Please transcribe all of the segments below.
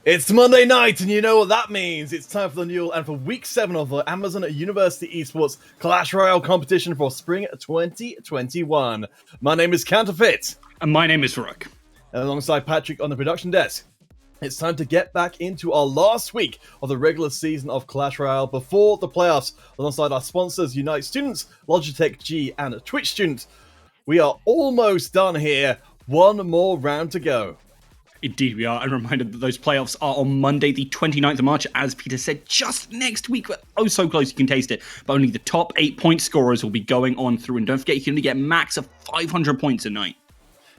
It's Monday night, and you know what that means. It's time for the new and for week 7 of the Amazon University Esports Clash Royale competition for spring 2021. My name is Counterfeit. And my name is Rook. And alongside Patrick on the production desk, it's time to get back into our last week of the regular season of Clash Royale before the playoffs. Alongside our sponsors, Unite Students, Logitech G, and Twitch Students. We are almost done here. One more round to go. Indeed we are. I'm reminded that those playoffs are on Monday, the 29th of March. As Peter said, just next week. We're oh so close, you can taste it. But only the top 8 point scorers will be going on through. And don't forget, you can only get a max of 500 points a night.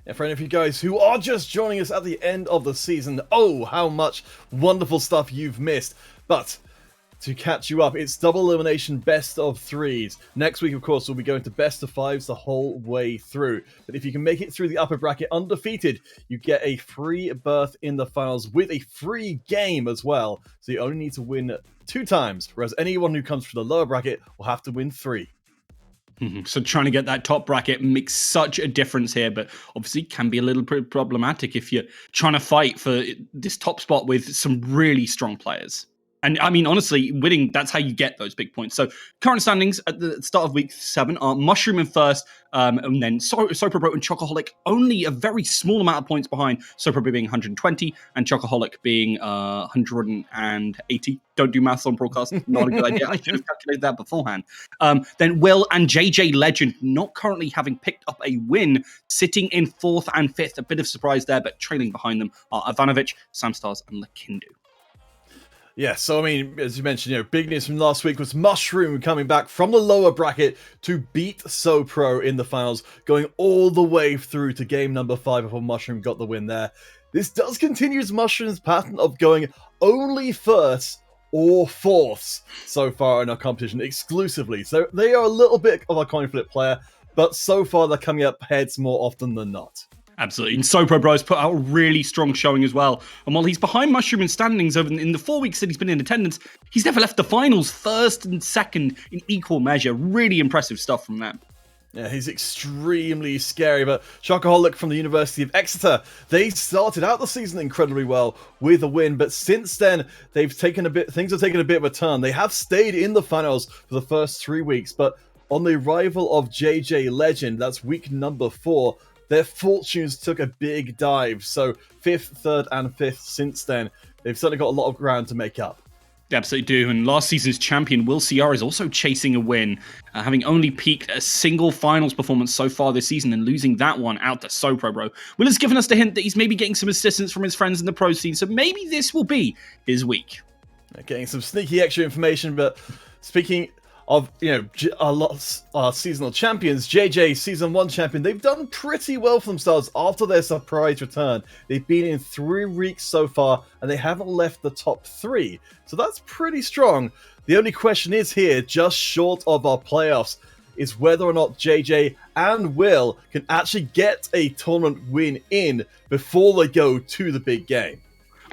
And for any of you guys who are just joining us at the end of the season, oh, how much wonderful stuff you've missed. But to catch you up, it's double elimination best of 3s. Next week, of course, we'll be going to best of 5s the whole way through. But if you can make it through the upper bracket undefeated, you get a free berth in the finals with a free game as well. So you only need to win 2 times, whereas anyone who comes from the lower bracket will have to win 3. So trying to get that top bracket makes such a difference here, but obviously can be a little bit problematic if you're trying to fight for this top spot with some really strong players. And I mean, honestly, winning, that's how you get those big points. So current standings at the start of week 7 are Mushroom in first, and then Sopro and Chocoholic only a very small amount of points behind, Sopro being 120 and Chocoholic being 180. Don't do maths on broadcast, not a good idea. I should have calculated that beforehand. Then Will and JJ Legend not currently having picked up a win, sitting in 4th and 5th. A bit of surprise there, but trailing behind them are Ivanovic, Samstars and Lakindu. Yeah, so I mean, as you mentioned, big news from last week was Mushroom coming back from the lower bracket to beat Sopro in the finals, going all the way through to game number 5 before Mushroom got the win there. This does continue Mushroom's pattern of going only 1st or 4ths so far in our competition exclusively. So they are a little bit of a coin flip player, but so far they're coming up heads more often than not. Absolutely. And Sopro Bros put out a really strong showing as well. And while he's behind Mushroom in standings over in the 4 weeks that he's been in attendance, he's never left the finals, 1st and 2nd in equal measure. Really impressive stuff from them. Yeah, he's extremely scary, but Chocoholic from the University of Exeter, they started out the season incredibly well with a win, but since then, things have taken a bit of a turn. They have stayed in the finals for the first 3 weeks, but on the arrival of JJ Legend, that's week number 4, their fortunes took a big dive. So 5th, 3rd, and 5th since then. They've certainly got a lot of ground to make up. They absolutely do. And last season's champion, Will CR, is also chasing a win, having only peaked a single finals performance so far this season and losing that one out to Sopro Bro. Will has given us the hint that he's maybe getting some assistance from his friends in the pro scene, so maybe this will be his week. Getting some sneaky extra information, but speaking of, our seasonal champions, JJ, Season 1 champion, they've done pretty well for themselves after their surprise return. They've been in 3 weeks so far, and they haven't left the top 3. So that's pretty strong. The only question is here, just short of our playoffs, is whether or not JJ and Will can actually get a tournament win in before they go to the big game.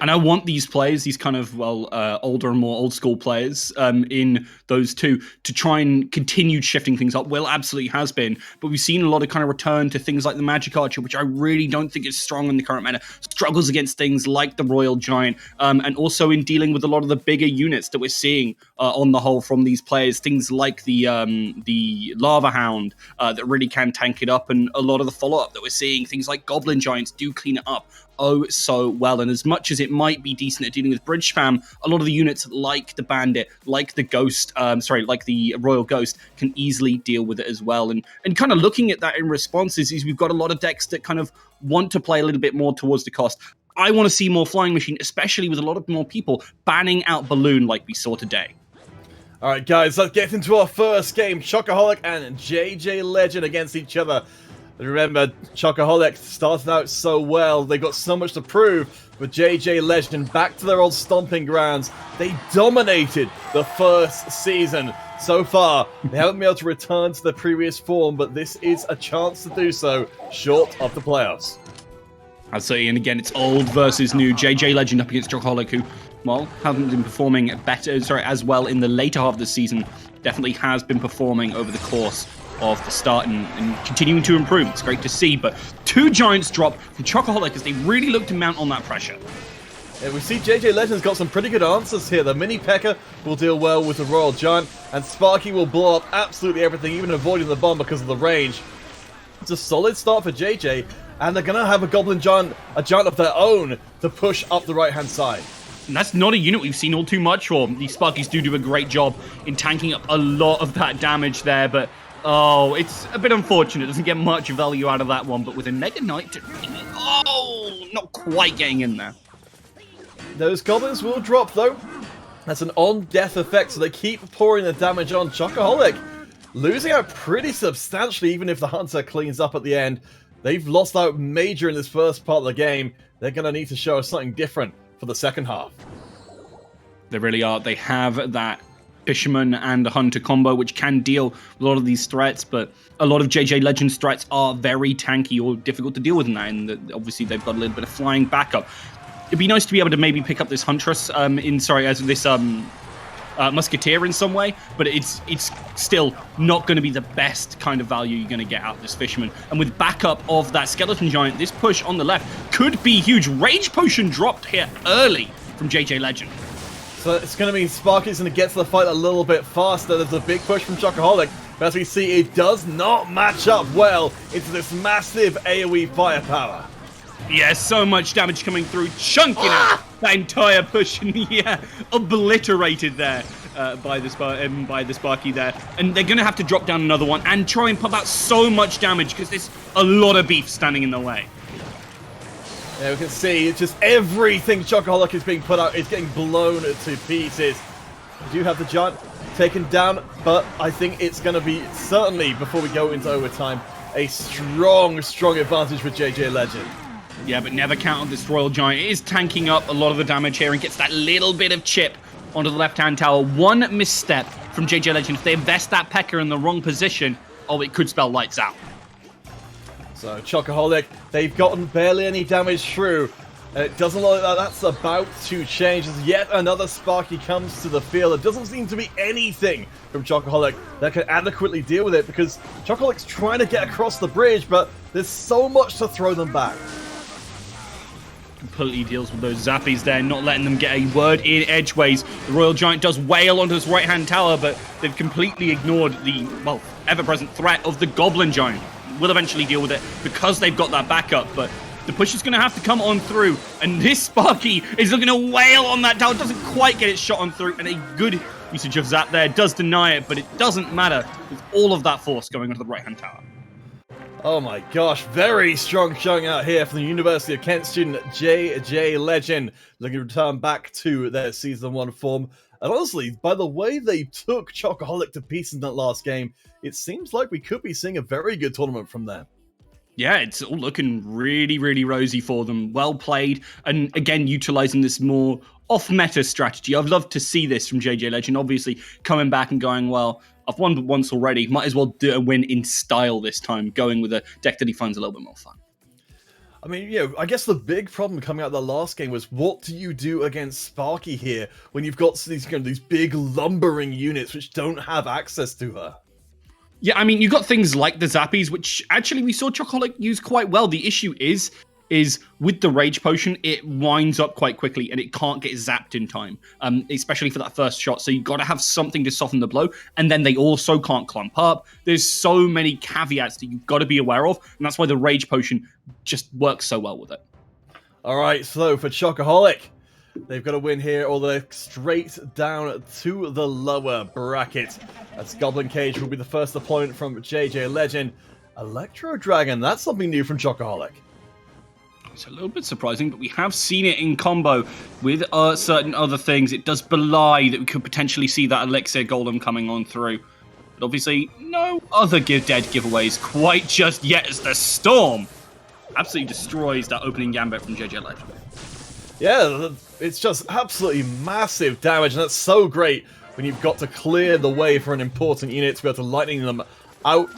And I want these players, these kind of, older and more old school players in those two to try and continue shifting things up. Will absolutely has been, but we've seen a lot of kind of return to things like the Magic Archer, which I really don't think is strong in the current meta. Struggles against things like the Royal Giant, and also in dealing with a lot of the bigger units that we're seeing on the whole from these players. Things like the Lava Hound that really can tank it up, and a lot of the follow-up that we're seeing. Things like Goblin Giants do clean it up oh so well. And as much as it might be decent at dealing with bridge spam, a lot of the units like the Bandit, like the Ghost, like the Royal Ghost, can easily deal with it as well. And kind of looking at that in response is we've got a lot of decks that kind of want to play a little bit more towards the cost. I want to see more Flying Machine, especially with a lot of more people banning out Balloon like we saw today. All right, guys, let's get into our first game. Chocoholic and JJ Legend against each other. Remember, Chocoholic started out so well. They got so much to prove. But JJ Legend back to their old stomping grounds. They dominated the first season. So far, they haven't been able to return to their previous form, but this is a chance to do so short of the playoffs. I'd say, and again, it's old versus new. JJ Legend up against Chocoholic, who, well, haven't been performing as well in the later half of the season. Definitely has been performing over the course of the start and continuing to improve. It's great to see, but 2 Giants drop from Chocoholic as they really look to mount on that pressure. Yeah, we see JJ Legend's got some pretty good answers here. The Mini P.E.K.K.A. will deal well with the Royal Giant, and Sparky will blow up absolutely everything, even avoiding the bomb because of the range. It's a solid start for JJ, and they're going to have a Goblin Giant, a Giant of their own, to push up the right-hand side. And that's not a unit we've seen all too much for. These Sparkies do a great job in tanking up a lot of that damage there, but oh, it's a bit unfortunate. Doesn't get much value out of that one, but with a Mega Knight, oh, not quite getting in there. Those goblins will drop, though. That's an on-death effect, so they keep pouring the damage on. Chocoholic losing out pretty substantially, even if the Hunter cleans up at the end. They've lost out major in this first part of the game. They're going to need to show us something different for the second half. They really are. They have that Fisherman and Hunter combo, which can deal with a lot of these threats, but a lot of JJ Legend's threats are very tanky or difficult to deal with in that, and obviously they've got a little bit of flying backup. It'd be nice to be able to maybe pick up this Huntress Musketeer in some way, but it's still not going to be the best kind of value you're going to get out of this Fisherman. And with backup of that Skeleton Giant, this push on the left could be huge. Rage Potion dropped here early from JJ Legend. So it's going to mean Sparky's going to get to the fight a little bit faster. There's a big push from Chocoholic, but as we see, it does not match up well into this massive AoE firepower. Yeah, so much damage coming through, chunking out that entire push, and yeah, obliterated there by the Sparky there. And they're going to have to drop down another one and try and pump out so much damage because there's a lot of beef standing in the way. Yeah, we can see it's just everything Chocoholic is being put out is getting blown to pieces. We do have the Giant taken down, but I think it's going to be, certainly before we go into overtime, a strong advantage for JJ Legend. Yeah, but never count on this Royal Giant. It is tanking up a lot of the damage here and gets that little bit of chip onto the left-hand tower. One misstep from JJ Legend. If they invest that P.E.K.K.A. in the wrong position, oh, it could spell lights out. So, Chocoholic, they've gotten barely any damage through. It doesn't look like that's about to change as yet another Sparky comes to the field. There doesn't seem to be anything from Chocoholic that can adequately deal with it because Chocoholic's trying to get across the bridge, but there's so much to throw them back. Completely deals with those zappies there, not letting them get a word in edgeways. The Royal Giant does wail onto his right-hand tower, but they've completely ignored the, well, ever-present threat of the Goblin Giant. Will eventually deal with it because they've got that backup, but the push is going to have to come on through, and this Sparky is looking to wail on that tower. Doesn't quite get it shot on through, and a good usage of Zap there does deny it, but it doesn't matter with all of that force going onto the right-hand tower. Oh my gosh, very strong showing out here from the University of Kent student JJ Legend, looking to return back to their Season 1 form. And honestly, by the way they took Chocoholic to pieces in that last game, it seems like we could be seeing a very good tournament from them. Yeah, it's all looking really, really rosy for them. Well played, and again, utilizing this more off-meta strategy. I'd love to see this from JJ Legend, obviously coming back and going, well, I've won once already, might as well do a win in style this time, going with a deck that he finds a little bit more fun. I mean, you know, I guess the big problem coming out of the last game was what do you do against Sparky here when you've got these, these big lumbering units which don't have access to her? Yeah, I mean, you got things like the Zappies, which actually we saw Chocoholic use quite well. The issue is with the Rage Potion, it winds up quite quickly and it can't get zapped in time, especially for that first shot. So you've got to have something to soften the blow, and then they also can't clump up. There's so many caveats that you've got to be aware of, and that's why the Rage Potion just works so well with it. All right, so for Chocoholic, they've got to win here or they're straight down to the lower bracket. That's Goblin Cage will be the first opponent from JJ Legend. Electro Dragon, that's something new from Chocoholic. It's a little bit surprising, but we have seen it in combo with certain other things. It does belie that we could potentially see that Elixir Golem coming on through. But obviously, no other dead giveaways quite just yet as the Storm absolutely destroys that opening Gambit from JJ Legend. Yeah, it's just absolutely massive damage, and that's so great when you've got to clear the way for an important unit to be able to lightning them out.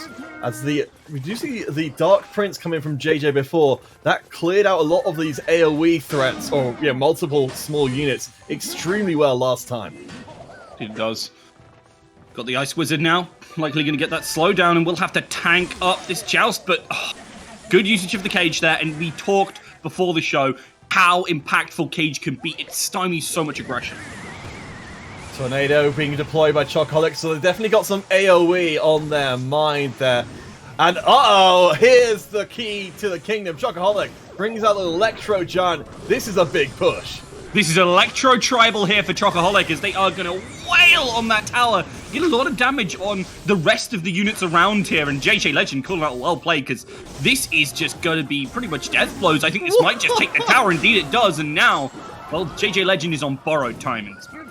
As we do see the Dark Prince coming from JJ before, that cleared out a lot of these AoE threats, or multiple small units, extremely well last time. It does. Got the Ice Wizard now, likely going to get that slowdown, and we'll have to tank up this Joust, but good usage of the cage there, and we talked before the show, how impactful Cage can be. It stymies so much aggression. Tornado being deployed by Chocoholic, so they've definitely got some AoE on their mind there. And uh-oh, here's the key to the kingdom. Chocoholic brings out the Electro Giant. This is a big push. This is Electro Tribal here for Chocoholic, as they are going to wail on that tower. Get a lot of damage on the rest of the units around here, and JJ Legend calling out well played, because this is just going to be pretty much death blows. I think this might just take the tower. Indeed it does, and now, well, JJ Legend is on borrowed time in this match.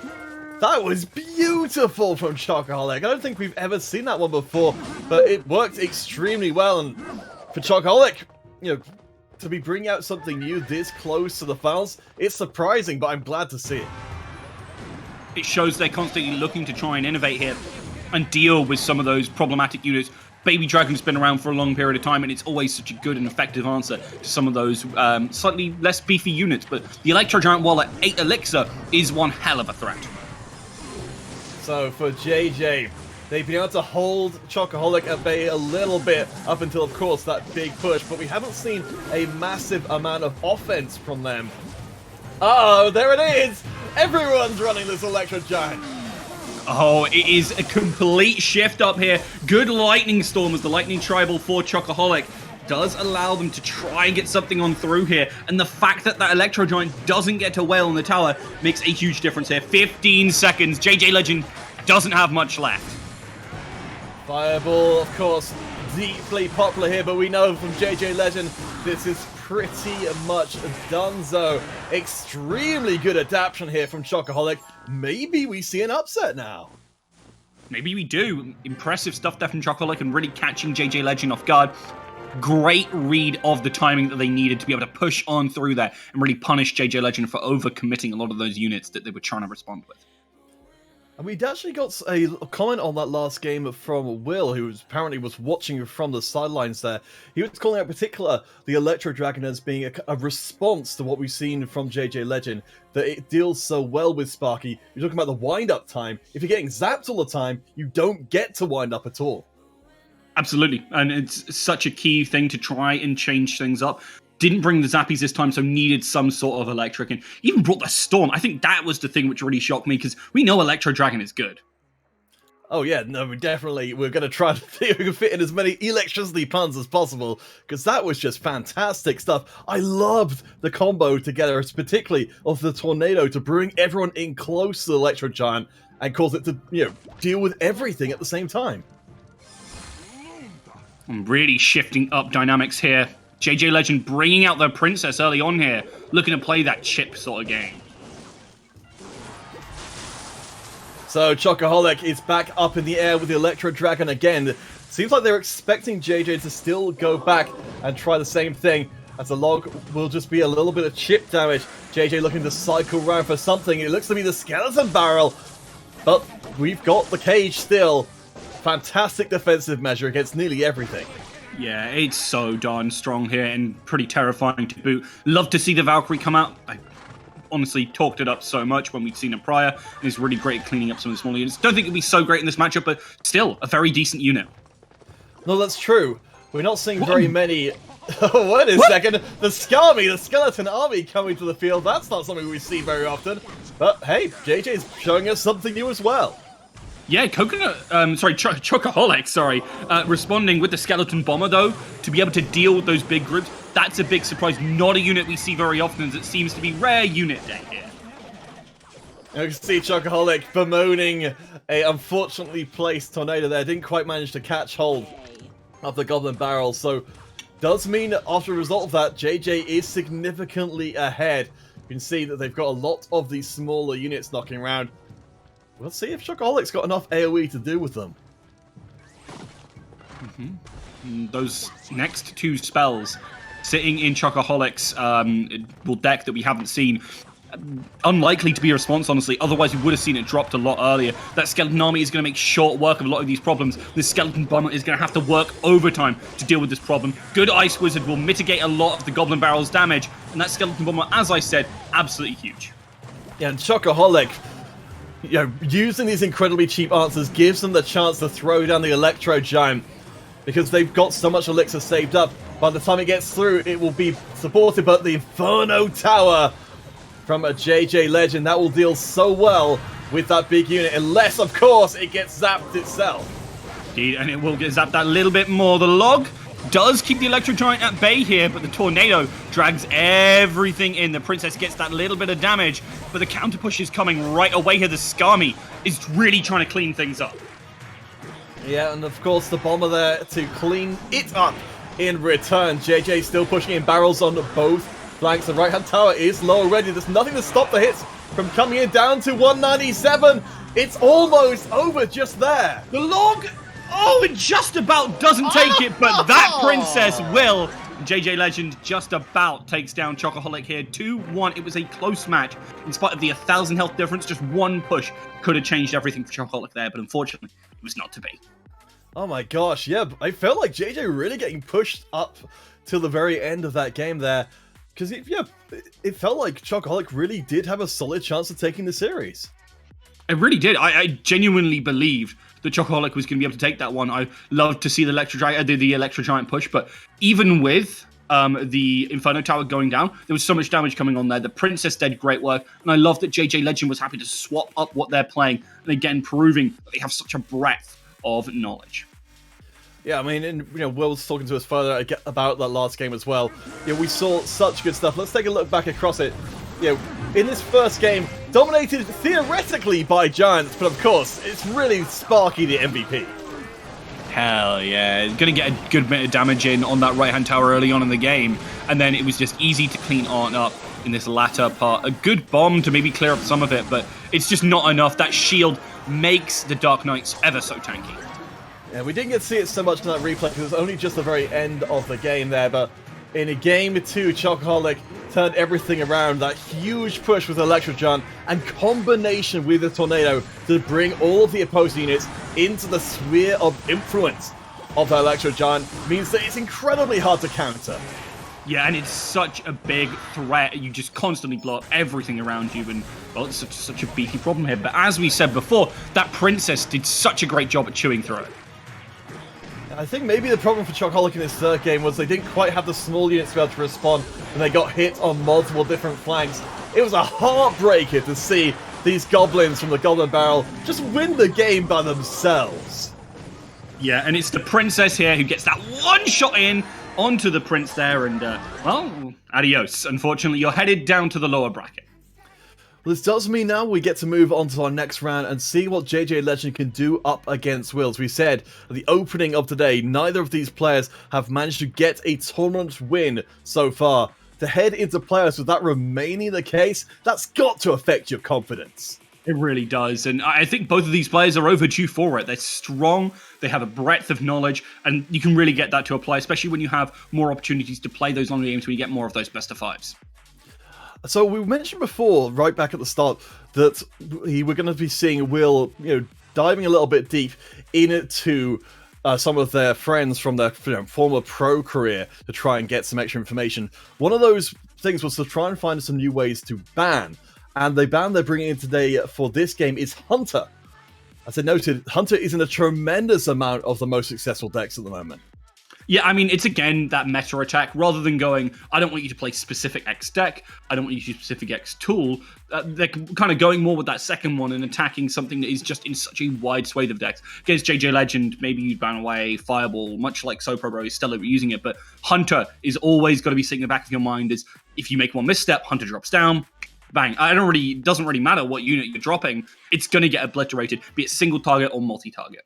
That was beautiful from Chocoholic. I don't think we've ever seen that one before, but it worked extremely well. And for Chocoholic, you know, to be bringing out something new this close to the finals, it's surprising, but I'm glad to see it. It shows they're constantly looking to try and innovate here and deal with some of those problematic units. Baby Dragon's been around for a long period of time, and it's always such a good and effective answer to some of those slightly less beefy units. But the Electro Giant, while at 8 Elixir, is one hell of a threat. So for JJ, they've been able to hold Chocoholic at bay a little bit up until, of course, that big push, but we haven't seen a massive amount of offense from them. Uh-oh, there it is! Everyone's running this Electro Giant. Oh, it is a complete shift up here. Good Lightning Storm as the Lightning Tribal for Chocoholic does allow them to try and get something on through here. And the fact that that Electro Giant doesn't get to wail on the tower makes a huge difference here. 15 seconds. JJ Legend doesn't have much left. Fireball, of course, deeply popular here, but we know from JJ Legend this is pretty much donezo. Extremely good adaptation here from Chocoholic. Maybe we see an upset now. Maybe we do. Impressive stuff there from Chocoholic and really catching JJ Legend off guard. Great read of the timing that they needed to be able to push on through there and really punish JJ Legend for overcommitting a lot of those units that they were trying to respond with. And we'd actually got a comment on that last game from Will, who apparently was watching from the sidelines there. He was calling out in particular the Electro Dragon as being a response to what we've seen from JJ Legend, that it deals so well with Sparky. You're talking about the wind-up time. If you're getting zapped all the time, you don't get to wind up at all. Absolutely, and it's such a key thing to try and change things up. Didn't bring the Zappies this time, so needed some sort of electric, and even brought the Storm. I think that was the thing which really shocked me, because we know Electro Dragon is good. Oh yeah, no, we're going to try to see if we can fit in as many electricity puns as possible, because that was just fantastic stuff. I loved the combo together, particularly of the Tornado to bring everyone in close to the Electro Giant and cause it to, you know, deal with everything at the same time. I'm really shifting up dynamics here. JJ Legend bringing out their Princess early on here, looking to play that chip sort of game. So Chocoholic is back up in the air with the Electro Dragon again. Seems like they're expecting JJ to still go back and try the same thing, as the log will just be a little bit of chip damage. JJ looking to cycle around for something. It looks to be the skeleton barrel, but we've got the cage still. Fantastic defensive measure against nearly everything. Yeah, it's so darn strong here and pretty terrifying to boot. Love to see the Valkyrie come out. I honestly talked it up so much when we'd seen it prior, and it's really great at cleaning up some of the smaller units. Don't think it'll be so great in this matchup, but still a very decent unit. No, that's true. We're not seeing very many... Wait a second. The Skami, the Skeleton Army coming to the field. That's not something we see very often. But hey, JJ's showing us something new as well. Yeah, Chocoholic, responding with the Skeleton Bomber, though, to be able to deal with those big groups. That's a big surprise. Not a unit we see very often, as it seems to be rare unit day here. You can see Chocoholic bemoaning a unfortunately placed Tornado there. Didn't quite manage to catch hold of the Goblin Barrel, so does mean that after a result of that, JJ is significantly ahead. You can see that they've got a lot of these smaller units knocking around. We'll see if Chocoholic's got enough AoE to do with them. Those next two spells sitting in Chocoholic's deck that we haven't seen. Unlikely to be a response, honestly. Otherwise, we would have seen it dropped a lot earlier. That Skeleton Army is going to make short work of a lot of these problems. This Skeleton Bomber is going to have to work overtime to deal with this problem. Good Ice Wizard will mitigate a lot of the Goblin Barrel's damage. And that Skeleton Bomber, as I said, absolutely huge. Yeah, and Chocoholic, you know, using these incredibly cheap answers gives them the chance to throw down the Electro Giant. because they've got so much elixir saved up. By the time it gets through, it will be supported by the Inferno Tower from a JJ Legend. That will deal so well with that big unit, unless, of course, it gets zapped itself. Indeed, and it will get zapped that little bit more. The log does keep the Electro Giant at bay here, but the Tornado drags everything in. The Princess gets that little bit of damage, but the counter push is coming right away here. The Skami is really trying to clean things up. Yeah, and of course the Bomber there to clean it up in return. JJ still pushing in barrels on both flanks. The right-hand tower is low already. There's nothing to stop the hits from coming in down to 197. It's almost over just there. The log, oh, it just about doesn't take it, but that Princess will. JJ Legend just about takes down Chocoholic here. 2-1. It was a close match. In spite of the 1,000 health difference, just one push could have changed everything for Chocoholic there, but unfortunately, it was not to be. Oh my gosh, yeah, I felt like JJ really getting pushed up till the very end of that game there. Because, it felt like Chocoholic really did have a solid chance of taking the series. It really did. I genuinely believed that Chocoholic was going to be able to take that one. I loved to see the Electro Giant push, but even with the Inferno Tower going down, there was so much damage coming on there. The Princess did great work, and I love that JJ Legend was happy to swap up what they're playing, and again, proving that they have such a breadth of knowledge. Yeah, I mean, and Will's talking to us further about that last game as well. We saw such good stuff. Let's take a look back across it. In this first game, dominated theoretically by Giants, but of course, it's really Sparky the MVP. Hell yeah, gonna get a good bit of damage in on that right-hand tower early on in the game, and then it was just easy to clean Art up in this latter part. A good bomb to maybe clear up some of it, but it's just not enough. That shield makes the Dark Knights ever so tanky. Yeah, we didn't get to see it so much in that replay because it was only just the very end of the game there, but in a game 2, Chocoholic turned everything around. That huge push with Electro Giant and combination with the Tornado to bring all of the opposing units into the sphere of influence of the Electro Giant means that it's incredibly hard to counter. Yeah, and it's such a big threat. You just constantly blow up everything around you, and, well, it's such a beefy problem here. But as we said before, that Princess did such a great job at chewing through it. I think maybe the problem for Chocoholic in this third game was they didn't quite have the small units to be able to respond when they got hit on multiple different flanks. It was a heartbreaker to see these goblins from the Goblin Barrel just win the game by themselves. Yeah, and it's the Princess here who gets that one shot in onto the Prince there, and, well, adios. Unfortunately, you're headed down to the lower bracket. Well, this does mean now we get to move on to our next round and see what JJ Legend can do up against Will. As we said at the opening of today, neither of these players have managed to get a tournament win so far. To head into playoffs with that remaining the case, that's got to affect your confidence. It really does, and I think both of these players are overdue for it. They're strong, they have a breadth of knowledge, and you can really get that to apply, especially when you have more opportunities to play those longer games where you get more of those best of fives. So we mentioned before, right back at the start, that we were going to be seeing Will, diving a little bit deep into some of their friends from their former pro career to try and get some extra information. One of those things was to try and find some new ways to ban. And the ban they're bringing in today for this game is Hunter. As I noted, Hunter is in a tremendous amount of the most successful decks at the moment. Yeah, I mean, it's again that meta attack. Rather than going, I don't want you to play specific X deck, I don't want you to use specific X tool, they're kind of going more with that second one and attacking something that is just in such a wide swathe of decks. Against JJ Legend, maybe you'd ban away Fireball, much like Sopro Bro is still using it, but Hunter is always going to be sitting in the back of your mind is, if you make one misstep, Hunter drops down, bang. It doesn't really matter what unit you're dropping, it's going to get obliterated, be it single target or multi-target.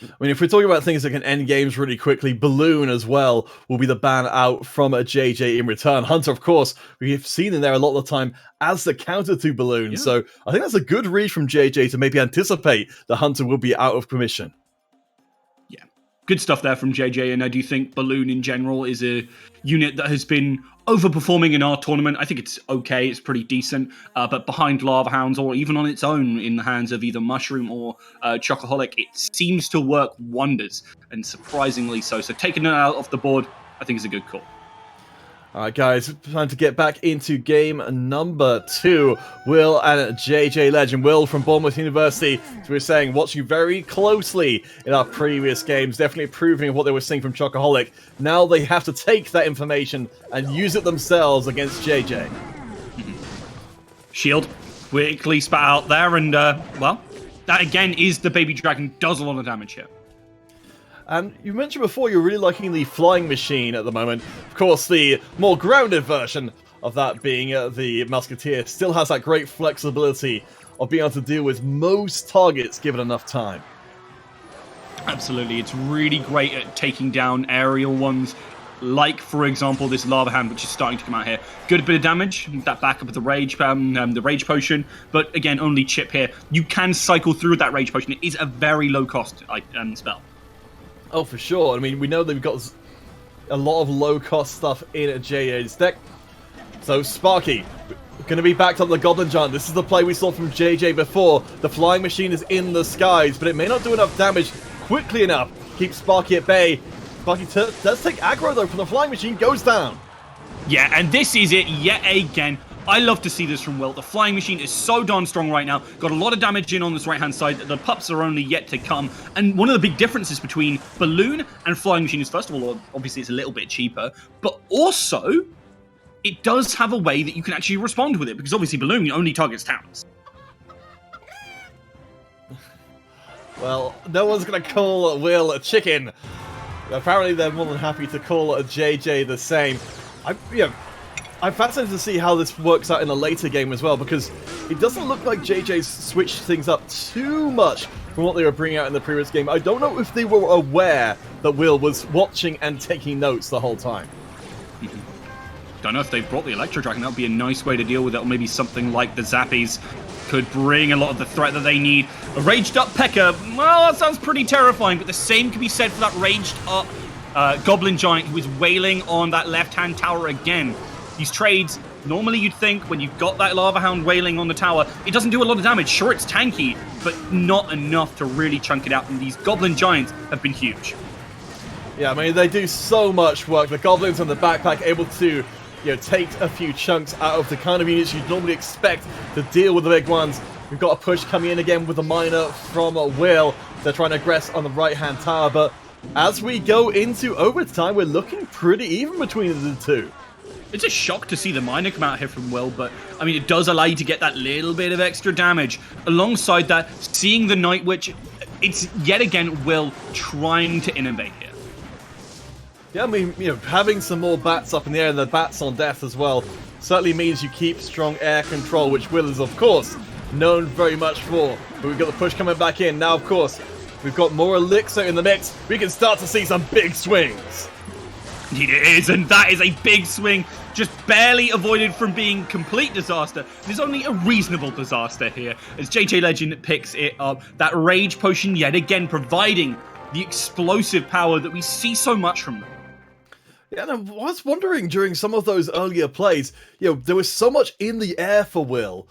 I mean, if we're talking about things that can end games really quickly, Balloon as well will be the ban out from a JJ in return. Hunter, of course, we've seen in there a lot of the time as the counter to Balloon. Yeah. So I think that's a good read from JJ to maybe anticipate that Hunter will be out of commission. Yeah, good stuff there from JJ, and I do think Balloon in general is a unit that has been overperforming in our tournament. I think it's okay, it's pretty decent, but behind Lava Hounds or even on its own in the hands of either Mushroom or Chocoholic, it seems to work wonders, and surprisingly so. So taking it out off the board, I think is a good call. Alright guys, time to get back into game number 2. Will and JJ Legend. Will from Bournemouth University, as we were saying, watching very closely in our previous games, definitely approving of what they were seeing from Chocoholic. Now they have to take that information and use it themselves against JJ. Shield quickly spat out there, and well, that again is the Baby Dragon, does a lot of damage here. And you mentioned before you're really liking the flying machine at the moment. Of course, the more grounded version of that being the Musketeer still has that great flexibility of being able to deal with most targets given enough time. Absolutely, it's really great at taking down aerial ones, like, for example, this Lava Hand, which is starting to come out here. Good bit of damage with that backup of the Rage Potion, but again, only chip here. You can cycle through that Rage Potion. It is a very low-cost spell. Oh, for sure. I mean, we know they've got a lot of low-cost stuff in JJ's deck. So, Sparky, going to be backed up the Goblin Giant. This is the play we saw from JJ before. The flying machine is in the skies, but it may not do enough damage quickly enough. Keep Sparky at bay. Sparky does take aggro, though, from the flying machine. Goes down. Yeah, and this is it yet again. I love to see this from Will. The flying machine is so darn strong right now. Got a lot of damage in on this right-hand side. The pups are only yet to come. And one of the big differences between Balloon and flying machine is, first of all, obviously it's a little bit cheaper, but also it does have a way that you can actually respond with it, because obviously Balloon only targets towns. Well, no one's going to call Will a chicken. Apparently they're more than happy to call a JJ the same. I'm fascinated to see how this works out in a later game as well, because it doesn't look like JJ's switched things up too much from what they were bringing out in the previous game. I don't know if they were aware that Will was watching and taking notes the whole time. Don't know if they've brought the Electro Dragon. That would be a nice way to deal with it, or maybe something like the Zappies could bring a lot of the threat that they need. A raged up P.E.K.K.A. Well, that sounds pretty terrifying, but the same can be said for that raged up Goblin Giant who is wailing on that left-hand tower again. These trades, normally you'd think when you've got that Lava Hound wailing on the tower, it doesn't do a lot of damage. Sure, it's tanky, but not enough to really chunk it out, and these Goblin Giants have been huge. Yeah, I mean, they do so much work. The Goblins on the backpack able to, take a few chunks out of the kind of units you'd normally expect to deal with the big ones. We've got a push coming in again with the miner from Will. They're trying to aggress on the right-hand tower, but as we go into overtime, we're looking pretty even between the two. It's a shock to see the miner come out here from Will, but I mean, it does allow you to get that little bit of extra damage. Alongside that, seeing the Night Witch, it's yet again Will trying to innovate here. Yeah, I mean, having some more bats up in the air and the bats on death as well certainly means you keep strong air control, which Will is, of course, known very much for. But we've got the push coming back in. Now, of course, we've got more Elixir in the mix. We can start to see some big swings. It is, and that is a big swing, just barely avoided from being complete disaster. There's only a reasonable disaster here, as JJ Legend picks it up. That Rage Potion yet again providing the explosive power that we see so much from them. Yeah, and I was wondering during some of those earlier plays, there was so much in the air for Will.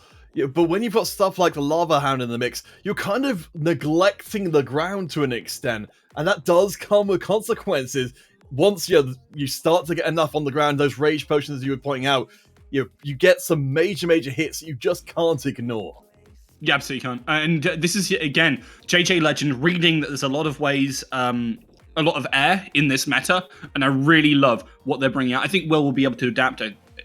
But when you've got stuff like the Lava Hound in the mix, you're kind of neglecting the ground to an extent, and that does come with consequences. Once you start to get enough on the ground, those Rage Potions you were pointing out, you get some major hits that you just can't ignore. You absolutely can't. And this is, again, JJ Legend reading that there's a lot of ways, a lot of air in this meta, and I really love what they're bringing out. I think Will be able to adapt.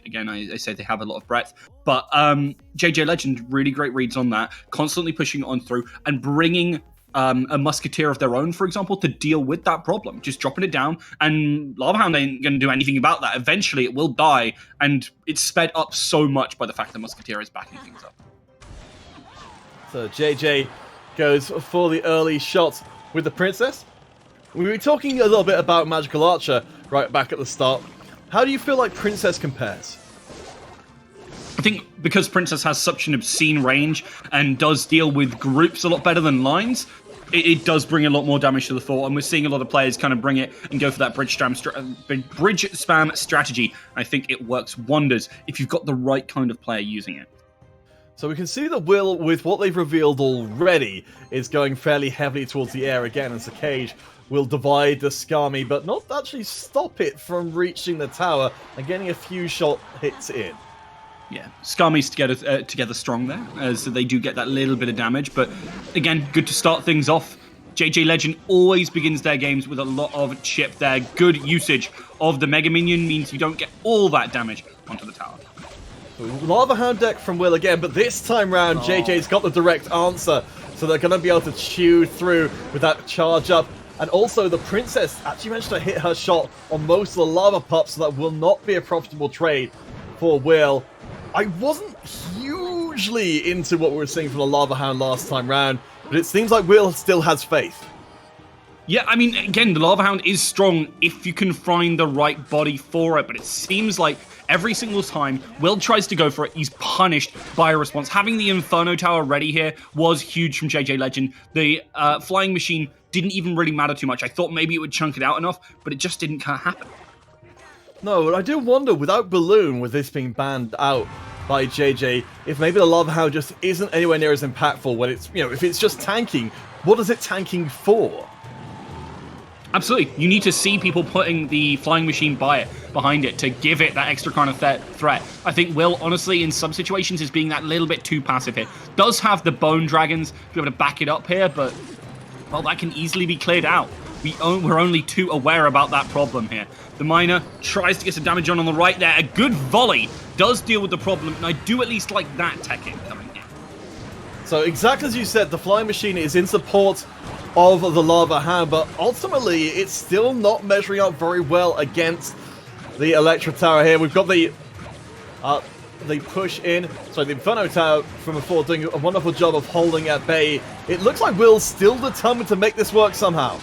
Again, I say they have a lot of breadth, but JJ Legend, really great reads on that, constantly pushing on through and bringing a Musketeer of their own, for example, to deal with that problem. Just dropping it down, and Lava Hound ain't going to do anything about that. Eventually, it will die, and it's sped up so much by the fact that Musketeer is backing things up. So JJ goes for the early shot with the Princess. We were talking a little bit about Magical Archer right back at the start. How do you feel like Princess compares? I think because Princess has such an obscene range and does deal with groups a lot better than lines, it does bring a lot more damage to the fort, and we're seeing a lot of players kind of bring it and go for that bridge spam strategy. I think it works wonders if you've got the right kind of player using it. So we can see that Will, with what they've revealed already, is going fairly heavily towards the air again as the cage will divide the Skami, but not actually stop it from reaching the tower and getting a few shot hits in. Yeah, Skami's together strong there, as they do get that little bit of damage, but again, good to start things off. JJ Legend always begins their games with a lot of chip there. Good usage of the Mega Minion means you don't get all that damage onto the tower. Lava Hound deck from Will again, but this time round, JJ's got the direct answer, so they're going to be able to chew through with that charge up. And also, the Princess actually managed to hit her shot on most of the Lava Pups, so that will not be a profitable trade for Will. I wasn't hugely into what we were seeing from the Lava Hound last time round, but it seems like Will still has faith. Yeah, I mean, again, the Lava Hound is strong if you can find the right body for it, but it seems like every single time Will tries to go for it, he's punished by a response. Having the Inferno Tower ready here was huge from JJ Legend. The Flying Machine didn't even really matter too much. I thought maybe it would chunk it out enough, but it just didn't happen. No, but I do wonder, without Balloon, with this being banned out by JJ, if maybe the Lava Hound just isn't anywhere near as impactful when it's, if it's just tanking, what is it tanking for? Absolutely. You need to see people putting the Flying Machine behind it to give it that extra kind of threat. I think Will, honestly, in some situations, is being that little bit too passive here. Does have the Bone Dragons to be able to back it up here, but, well, that can easily be cleared out. We're only too aware about that problem here. The Miner tries to get some damage on the right there. A good volley does deal with the problem, and I do at least like that tech hit coming in. So exactly as you said, the Flying Machine is in support of the Lava Hound, but ultimately it's still not measuring up very well against the Electro Tower here. We've got the push in, the Inferno Tower from before doing a wonderful job of holding at bay. It looks like Will's still determined to make this work somehow.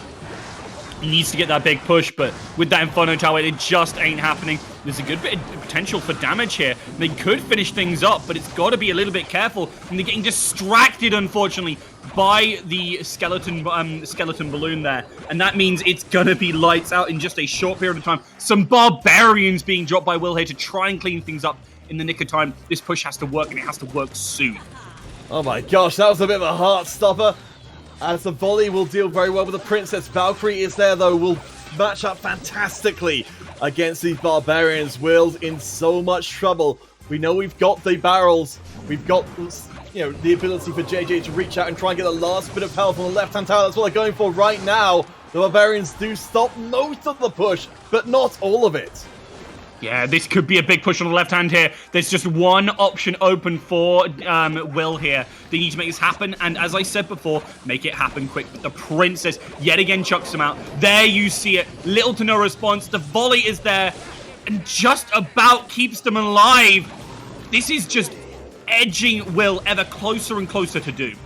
He needs to get that big push, but with that Inferno Tower, it just ain't happening. There's a good bit of potential for damage here. They could finish things up, but it's got to be a little bit careful. And they're getting distracted, unfortunately, by the skeleton balloon there. And that means it's going to be lights out in just a short period of time. Some Barbarians being dropped by Will here to try and clean things up in the nick of time. This push has to work, and it has to work soon. Oh my gosh, that was a bit of a heart stopper. As the volley will deal very well with the Princess. Valkyrie is there, though, will match up fantastically against these Barbarians. Will's in so much trouble. We know we've got the barrels. We've got, the ability for JJ to reach out and try and get the last bit of health on the left-hand tower. That's what they're going for right now. The Barbarians do stop most of the push, but not all of it. Yeah, this could be a big push on the left hand here. There's just one option open for Will here. They need to make this happen, and as I said before, make it happen quick. But the Princess yet again chucks him out. There you see it. Little to no response. The volley is there, and just about keeps them alive. This is just edging Will ever closer and closer to doom.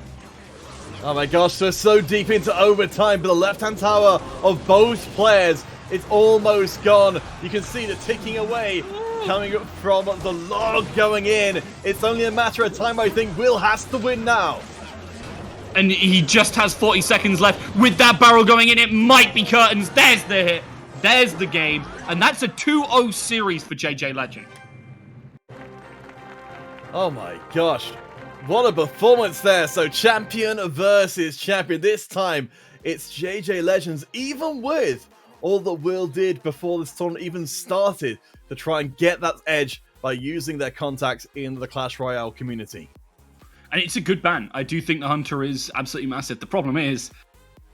Oh my gosh, they're so deep into overtime, but the left-hand tower of both players, it's almost gone. You can see the ticking away coming from the log going in. It's only a matter of time, I think. Will has to win now. And he just has 40 seconds left. With that barrel going in, it might be curtains. There's the hit. There's the game. And that's a 2-0 series for JJ Legend. Oh my gosh. What a performance there. So champion versus champion. This time, it's JJ Legends, even with all that Will did before this tournament even started to try and get that edge by using their contacts in the Clash Royale community. And it's a good ban. I do think the Hunter is absolutely massive. The problem is,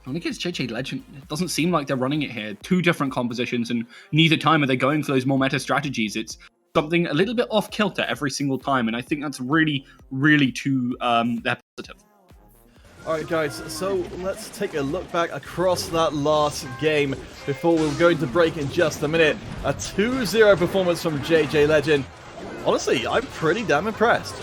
when it gets JJ Legend, it doesn't seem like they're running it here. Two different compositions, and neither time are they going for those more meta strategies. It's something a little bit off kilter every single time, and I think that's really, really too their positive. Alright guys, so let's take a look back across that last game before we're going to break in just a minute. A 2-0 performance from JJ Legend. Honestly, I'm pretty damn impressed.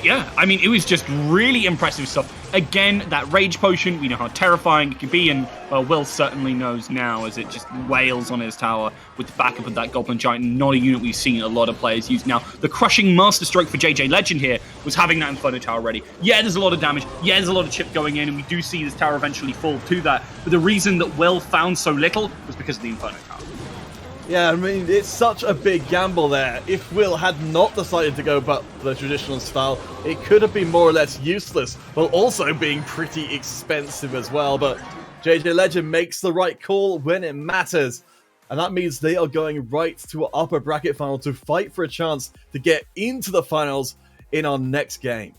Yeah, I mean, it was just really impressive stuff. Again, that Rage Potion, we know how terrifying it can be, and, well, Will certainly knows now as it just wails on his tower with the backup of that Goblin Giant, not a unit we've seen a lot of players use now. The crushing Master Stroke for JJ Legend here was having that Inferno Tower ready. Yeah, there's a lot of damage. Yeah, there's a lot of chip going in, and we do see this tower eventually fall to that. But the reason that Will found so little was because of the Inferno Tower. Yeah, I mean, it's such a big gamble there. If Will had not decided to go but the traditional style, it could have been more or less useless, while also being pretty expensive as well. But JJ Legend makes the right call when it matters. And that means they are going right to an upper bracket final to fight for a chance to get into the finals in our next game.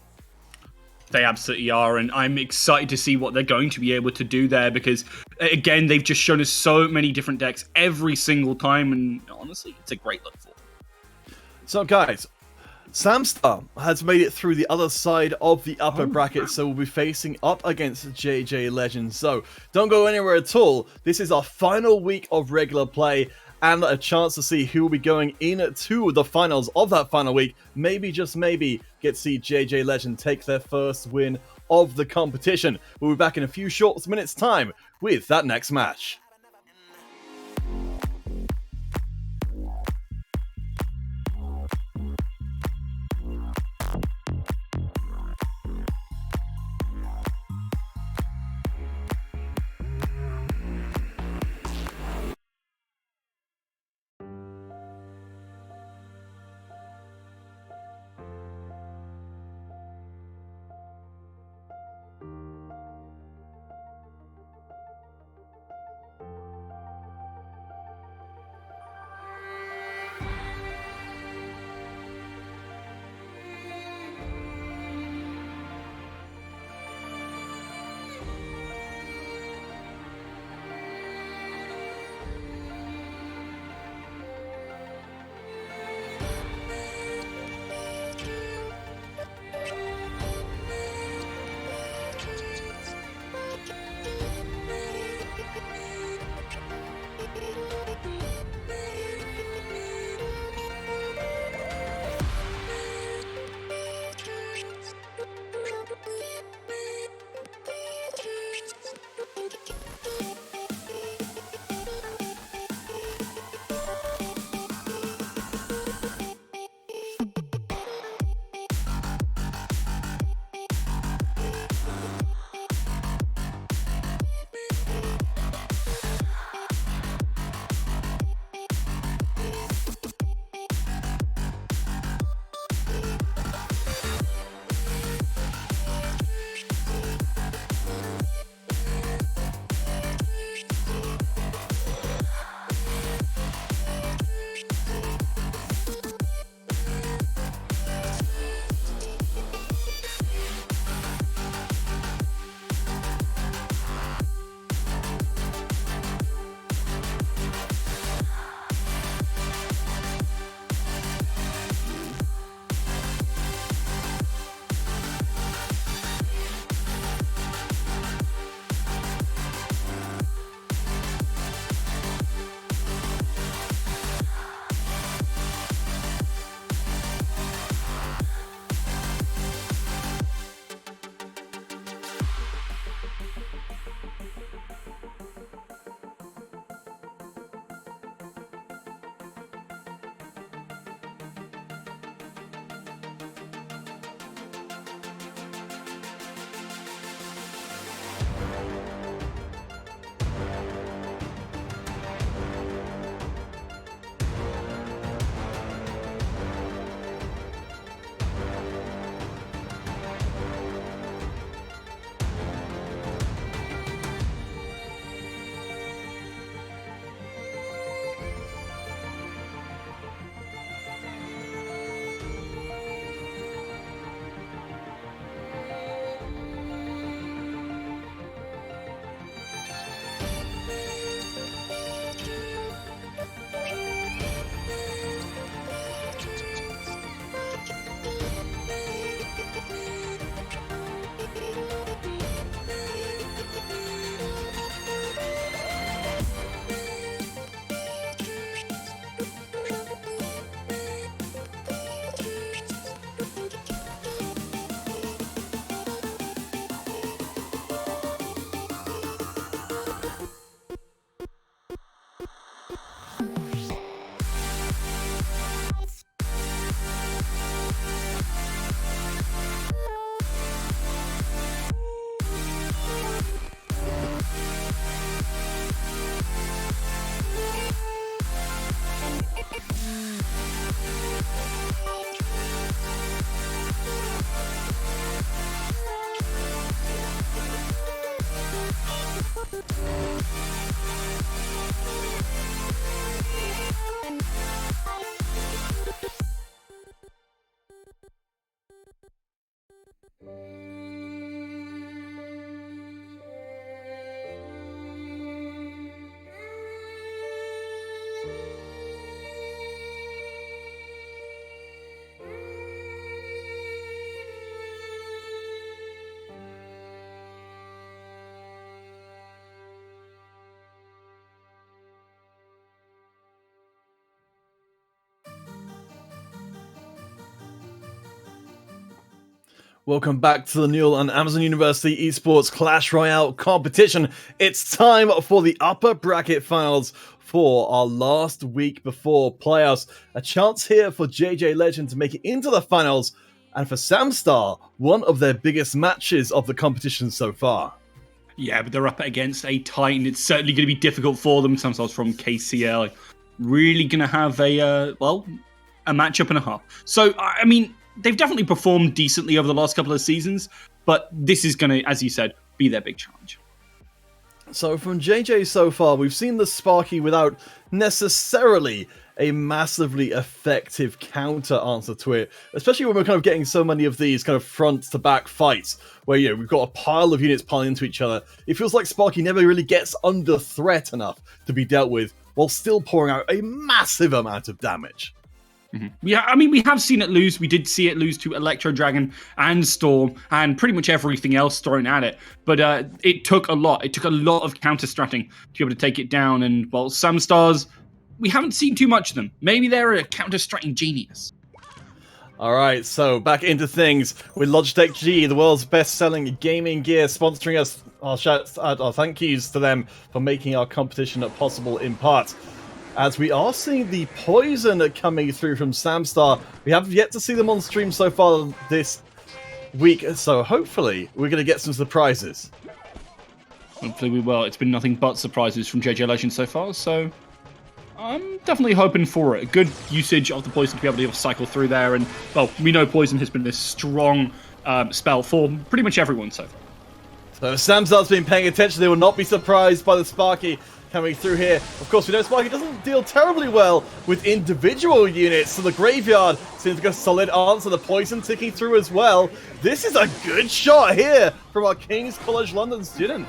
They absolutely are, and I'm excited to see what they're going to be able to do there because, again, they've just shown us so many different decks every single time, and honestly, it's a great look for them. So, guys, Samstar has made it through the other side of the upper bracket, so we'll be facing up against JJ Legend. So, don't go anywhere at all. This is our final week of regular play, and a chance to see who will be going into the finals of that final week. Maybe, just maybe, get to see JJ Legend take their first win of the competition. We'll be back in a few short minutes' time with that next match. Welcome back to the Newell and Amazon University Esports Clash Royale competition. It's time for the upper bracket finals for our last week before playoffs. A chance here for JJ Legend to make it into the finals, and for Samstar, one of their biggest matches of the competition so far. Yeah, but they're up against a Titan. It's certainly going to be difficult for them. Samstar's from KCL. Really going to have a matchup and a half. So, I mean, they've definitely performed decently over the last couple of seasons, but this is going to, as you said, be their big challenge. So from JJ so far, we've seen the Sparky without necessarily a massively effective counter answer to it, especially when we're kind of getting so many of these kind of front-to-back fights where, you know, we've got a pile of units piling into each other. It feels like Sparky never really gets under threat enough to be dealt with while still pouring out a massive amount of damage. Mm-hmm. Yeah, I mean, we have seen it lose. We did see it lose to Electro Dragon and Storm and pretty much everything else thrown at it. But it took a lot. It took a lot of counter-stratting to be able to take it down. And, well, Samstars, we haven't seen too much of them. Maybe they're a counter-stratting genius. All right, so back into things with Logitech G, the world's best-selling gaming gear, sponsoring us. Our thank yous to them for making our competition possible in part. As we are seeing the poison coming through from Samstar. We have yet to see them on stream so far this week, so hopefully we're going to get some surprises. Hopefully we will. It's been nothing but surprises from JJ Legend so far, so I'm definitely hoping for it. A good usage of the poison to be able to cycle through there, and, well, we know poison has been this strong spell for pretty much everyone so far. So if Samstar's been paying attention, they will not be surprised by the Sparky coming through here. Of course, we know Sparky doesn't deal terribly well with individual units, so the Graveyard seems like a solid answer. The poison ticking through as well. This is a good shot here from our King's College London student.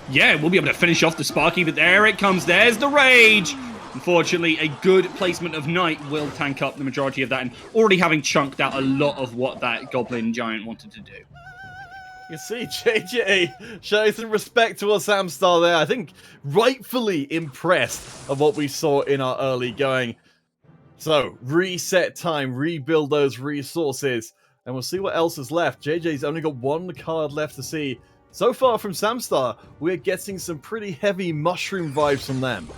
Yeah, we'll be able to finish off the Sparky, but there it comes. There's the Rage. Unfortunately, a good placement of Knight will tank up the majority of that, and already having chunked out a lot of what that Goblin Giant wanted to do. You see, JJ showing some respect towards Samstar there. I think rightfully impressed of what we saw in our early going. So, reset time, rebuild those resources, and we'll see what else is left. JJ's only got one card left to see. So far from Samstar, we're getting some pretty heavy mushroom vibes from them.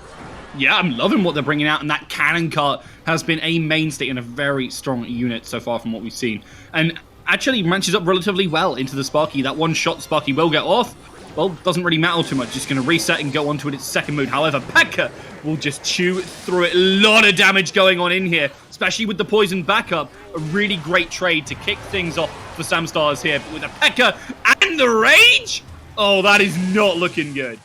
Yeah, I'm loving what they're bringing out, and that cannon cart has been a mainstay and a very strong unit so far from what we've seen. And actually matches up relatively well into the Sparky. That one shot Sparky will get off, well, doesn't really matter too much. Just going to reset and go on to its second mode. However, P.E.K.K.A will just chew through it. A lot of damage going on in here, especially with the poison backup. A really great trade to kick things off for Samstars here. But with a P.E.K.K.A and the Rage, oh, that is not looking good.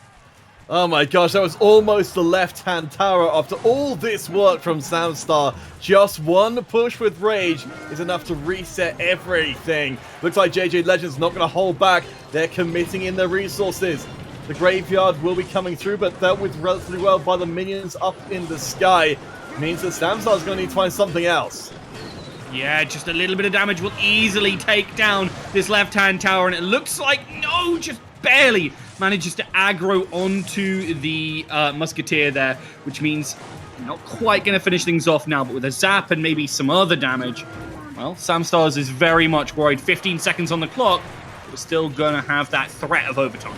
Oh my gosh, that was almost the left-hand tower after all this work from Samstar. Just one push with Rage is enough to reset everything. Looks like JJ Legend's not going to hold back. They're committing in their resources. The Graveyard will be coming through, but dealt with relatively well by the minions up in the sky. Means that Samstar's going to need to find something else. Yeah, just a little bit of damage will easily take down this left-hand tower, and it looks like, no, just barely manages to aggro onto the Musketeer there, which means not quite going to finish things off now, but with a zap and maybe some other damage, well, Samstars is very much worried. 15 seconds on the clock, but we're still going to have that threat of overtime.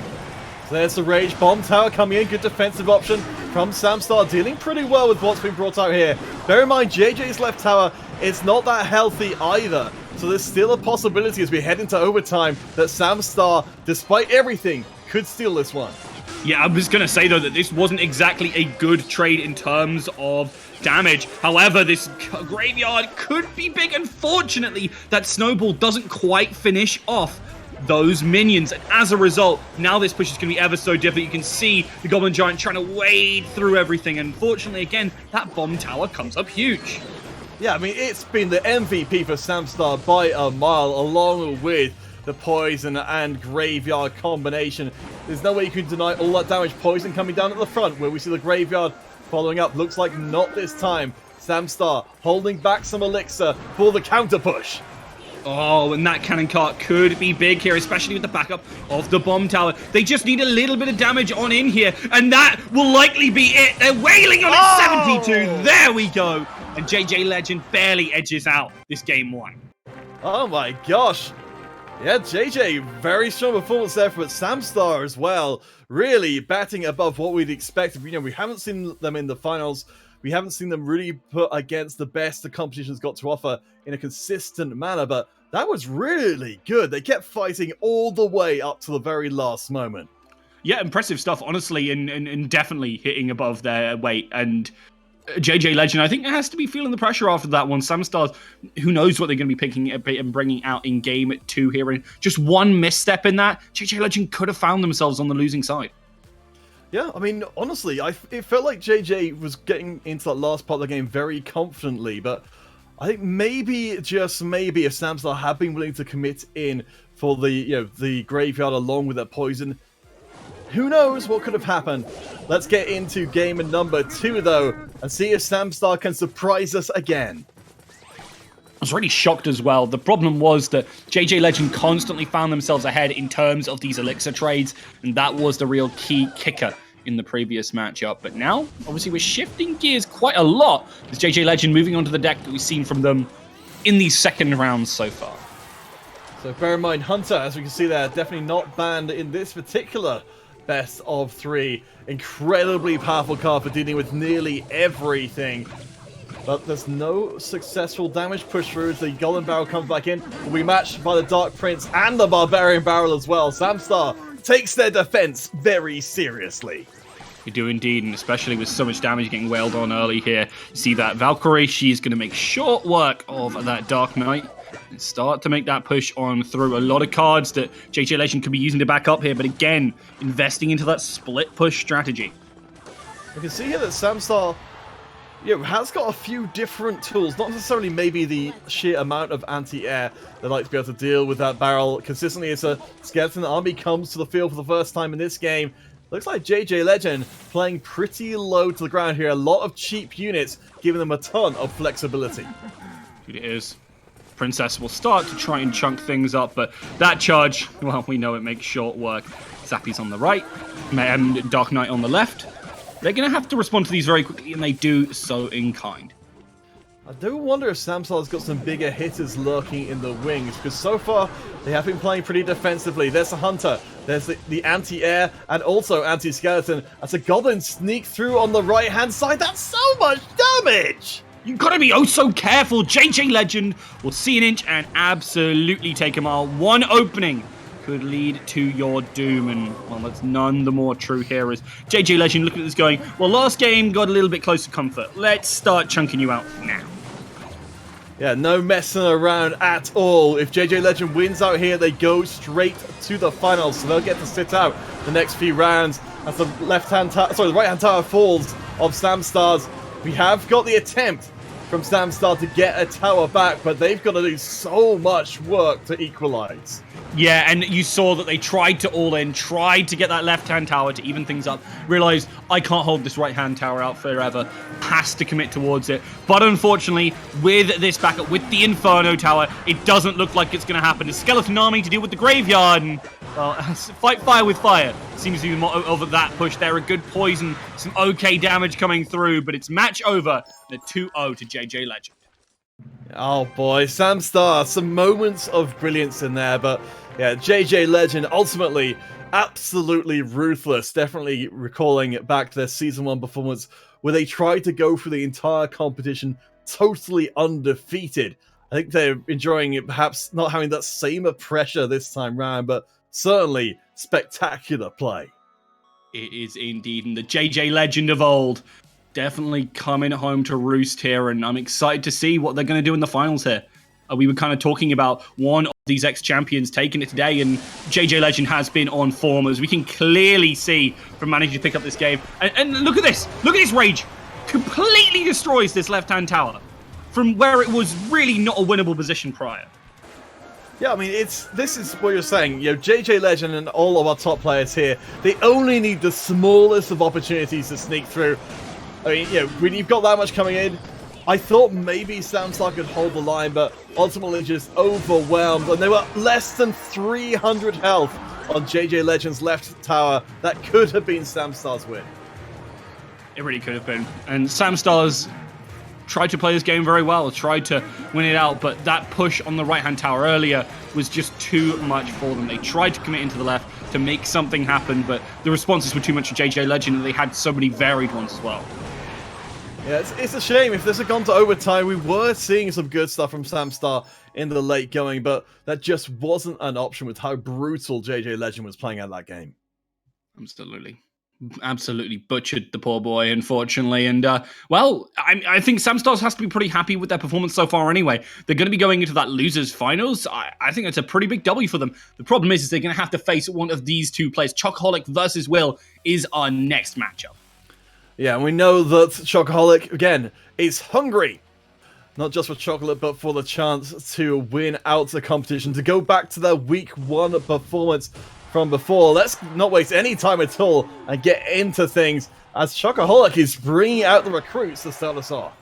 So there's the Rage Bomb Tower coming in. Good defensive option from Samstar, dealing pretty well with what's been brought out here. Bear in mind, JJ's left tower is not that healthy either. So there's still a possibility as we head into overtime that Samstar, despite everything, could steal this one. Yeah, I was going to say, though, that this wasn't exactly a good trade in terms of damage. However, this graveyard could be big. Unfortunately, that snowball doesn't quite finish off those minions. And as a result, now this push is going to be ever so difficult. You can see the Goblin Giant trying to wade through everything. And unfortunately, again, that bomb tower comes up huge. Yeah, I mean, it's been the MVP for Samstar by a mile, along with the poison and graveyard combination. There's no way you can deny all that damage. Poison coming down at the front, where we see the graveyard following up. Looks like not this time. Samstar holding back some elixir for the counter push. Oh, and that cannon cart could be big here, especially with the backup of the bomb tower. They just need a little bit of damage on in here, and that will likely be it. They're wailing on it, 72. There we go. And JJ Legend barely edges out this game 1. Oh my gosh. Yeah, JJ, very strong performance there from Samstar as well. Really batting above what we'd expect. You know, we haven't seen them in the finals. We haven't seen them really put against the best the competition's got to offer in a consistent manner, but that was really good. They kept fighting all the way up to the very last moment. Yeah, impressive stuff, honestly, and definitely hitting above their weight. And JJ Legend, I think, has to be feeling the pressure after that one. Samstars, who knows what they're going to be picking and bringing out in game 2 here. And just one misstep in that, JJ Legend could have found themselves on the losing side. Yeah, I mean, honestly, it felt like JJ was getting into that last part of the game very confidently, but I think maybe, just maybe, if Samstar had been willing to commit in for the graveyard along with that poison, who knows what could have happened. Let's get into game number 2, though, and see if Samstar can surprise us again. I was really shocked as well. The problem was that JJ Legend constantly found themselves ahead in terms of these elixir trades, and that was the real key kicker in the previous matchup. But now, obviously, we're shifting gears quite a lot with JJ Legend moving onto the deck that we've seen from them in these second rounds so far. So bear in mind, Hunter, as we can see there, definitely not banned in this particular best of 3. Incredibly powerful card for dealing with nearly everything. But there's no successful damage push through as the Golden Barrel comes back in. Will be matched by the Dark Prince and the Barbarian Barrel as well. Samstar takes their defense very seriously. You do indeed, and especially with so much damage getting wailed on early here. You see that Valkyrie, she's going to make short work of that Dark Knight and start to make that push on through. A lot of cards that JJ Legend could be using to back up here, but again, investing into that split push strategy. You can see here that Samstar has got a few different tools, not necessarily maybe the sheer amount of anti-air they like to be able to deal with that barrel consistently. As a skeleton army comes to the field for the first time in this game. Looks like JJ Legend playing pretty low to the ground here. A lot of cheap units, giving them a ton of flexibility. It is. Princess will start to try and chunk things up, but that charge, well, we know it makes short work. Zappy's on the right, and Dark Knight on the left. They're going to have to respond to these very quickly, and they do so in kind. I do wonder if Samstar's got some bigger hitters lurking in the wings, because so far they have been playing pretty defensively. There's the Hunter, there's the anti-air, and also anti-skeleton. As a Goblin sneak through on the right-hand side, that's so much damage! You've got to be oh so careful. JJ Legend will see an inch and absolutely take a mile. One opening could lead to your doom, and well, that's none the more true here as JJ Legend looking at this going, well, last game got a little bit close to comfort. Let's start chunking you out now. Yeah, no messing around at all. If JJ Legend wins out here, they go straight to the finals, so they'll get to sit out the next few rounds as the the right-hand tower falls of Samstars. We have got the attempt from Samstar to get a tower back, but they've got to do so much work to equalize. Yeah, and you saw that they tried to all in, tried to get that left-hand tower to even things up, realized, I can't hold this right-hand tower out forever, has to commit towards it. But unfortunately, with this backup, with the Inferno tower, it doesn't look like it's going to happen. A skeleton army to deal with the graveyard, and, well, fight fire with fire. Seems to be more over that push there. A good poison, some okay damage coming through, but it's match over, and a 2-0 to JJ Legend. Oh boy, Samstar, some moments of brilliance in there, but yeah, JJ Legend ultimately absolutely ruthless. Definitely recalling back to their Season 1 performance where they tried to go through the entire competition totally undefeated. I think they're enjoying it, perhaps not having that same pressure this time round, but certainly spectacular play. It is indeed, and the JJ legend of old definitely coming home to roost here, and I'm excited to see what they're going to do in the finals here. We were kind of talking about one of these ex-champions taking it today, and JJ Legend has been on form, as we can clearly see from managing to pick up this game. And look at this! Look at this rage! Completely destroys this left-hand tower from where it was really not a winnable position prior. Yeah, I mean, this is what you're saying. You know, JJ Legend and all of our top players here, they only need the smallest of opportunities to sneak through. I mean, you know, when you've got that much coming in, I thought maybe Samstar could hold the line, but ultimately just overwhelmed. And they were less than 300 health on JJ Legend's left tower. That could have been Samstar's win. It really could have been. And Samstars tried to play this game very well, tried to win it out, but that push on the right-hand tower earlier was just too much for them. They tried to commit into the left to make something happen, but the responses were too much for JJ Legend, and they had so many varied ones as well. Yeah, it's a shame. If this had gone to overtime, we were seeing some good stuff from Samstar in the late going, but that just wasn't an option with how brutal JJ Legend was playing out that game. Absolutely butchered the poor boy, unfortunately. And, well, I think Samstars has to be pretty happy with their performance so far anyway. They're going to be going into that losers finals. I think that's a pretty big W for them. The problem is they're going to have to face one of these two players. Chocoholic versus Will is our next matchup. Yeah, and we know that Chocoholic, again, is hungry. Not just for chocolate, but for the chance to win out the competition, to go back to their week 1 performance from before. Let's not waste any time at all and get into things, as Chocoholic is bringing out the recruits to start us off.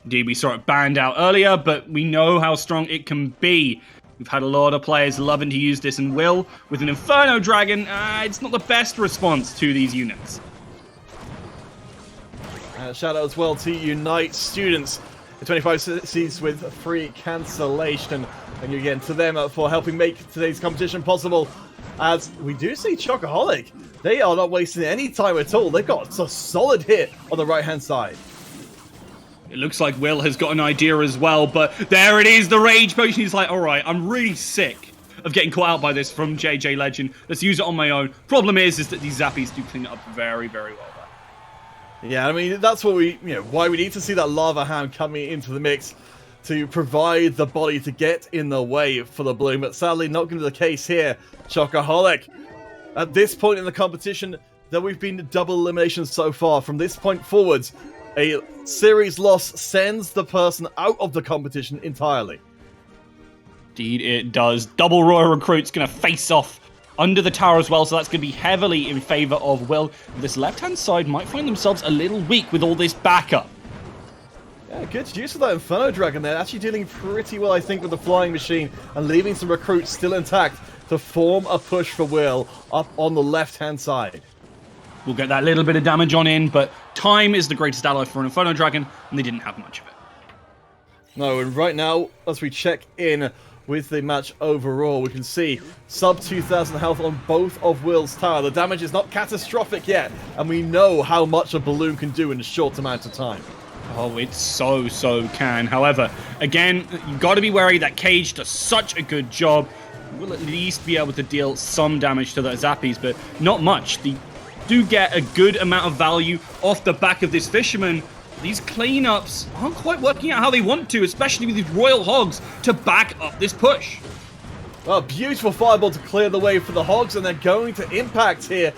Indeed, we saw it banned out earlier, but we know how strong it can be. We've had a lot of players loving to use this, and Will, with an Inferno Dragon, it's not the best response to these units. Shout out as well to Unite students, the 25 seats with free cancellation. And again, to them for helping make today's competition possible. As we do see Chocoholic, they are not wasting any time at all. They've got a solid hit on the right-hand side. It looks like Will has got an idea as well, but there it is, the Rage Potion. He's like, all right, I'm really sick of getting caught out by this from JJ Legend. Let's use it on my own. Problem is that these Zappies do clean it up very, very well. Yeah, I mean, that's what why we need to see that Lava Hound coming into the mix to provide the body to get in the way for the Bloom, but sadly not going to be the case here. Chocoholic, at this point in the competition, there we've been double eliminations so far. From this point forwards, a series loss sends the person out of the competition entirely. Indeed it does. Double Royal Recruit's going to face off under the tower as well, so that's going to be heavily in favor of Will. This left-hand side might find themselves a little weak with all this backup. Yeah, good use of that Inferno Dragon there. Actually dealing pretty well, I think, with the Flying Machine and leaving some recruits still intact to form a push for Will up on the left-hand side. We'll get that little bit of damage on in, but time is the greatest ally for an Inferno Dragon, and they didn't have much of it. No, and right now, as we check in with the match overall, we can see sub 2,000 health on both of Will's tower. The damage is not catastrophic yet, and we know how much a balloon can do in a short amount of time. Oh, it so can. However, again, you've got to be wary that Cage does such a good job. We'll at least be able to deal some damage to the Zappies, but not much. They do get a good amount of value off the back of this Fisherman. These cleanups aren't quite working out how they want to, especially with these Royal Hogs to back up this push. Well, beautiful fireball to clear the way for the Hogs, and they're going to impact here.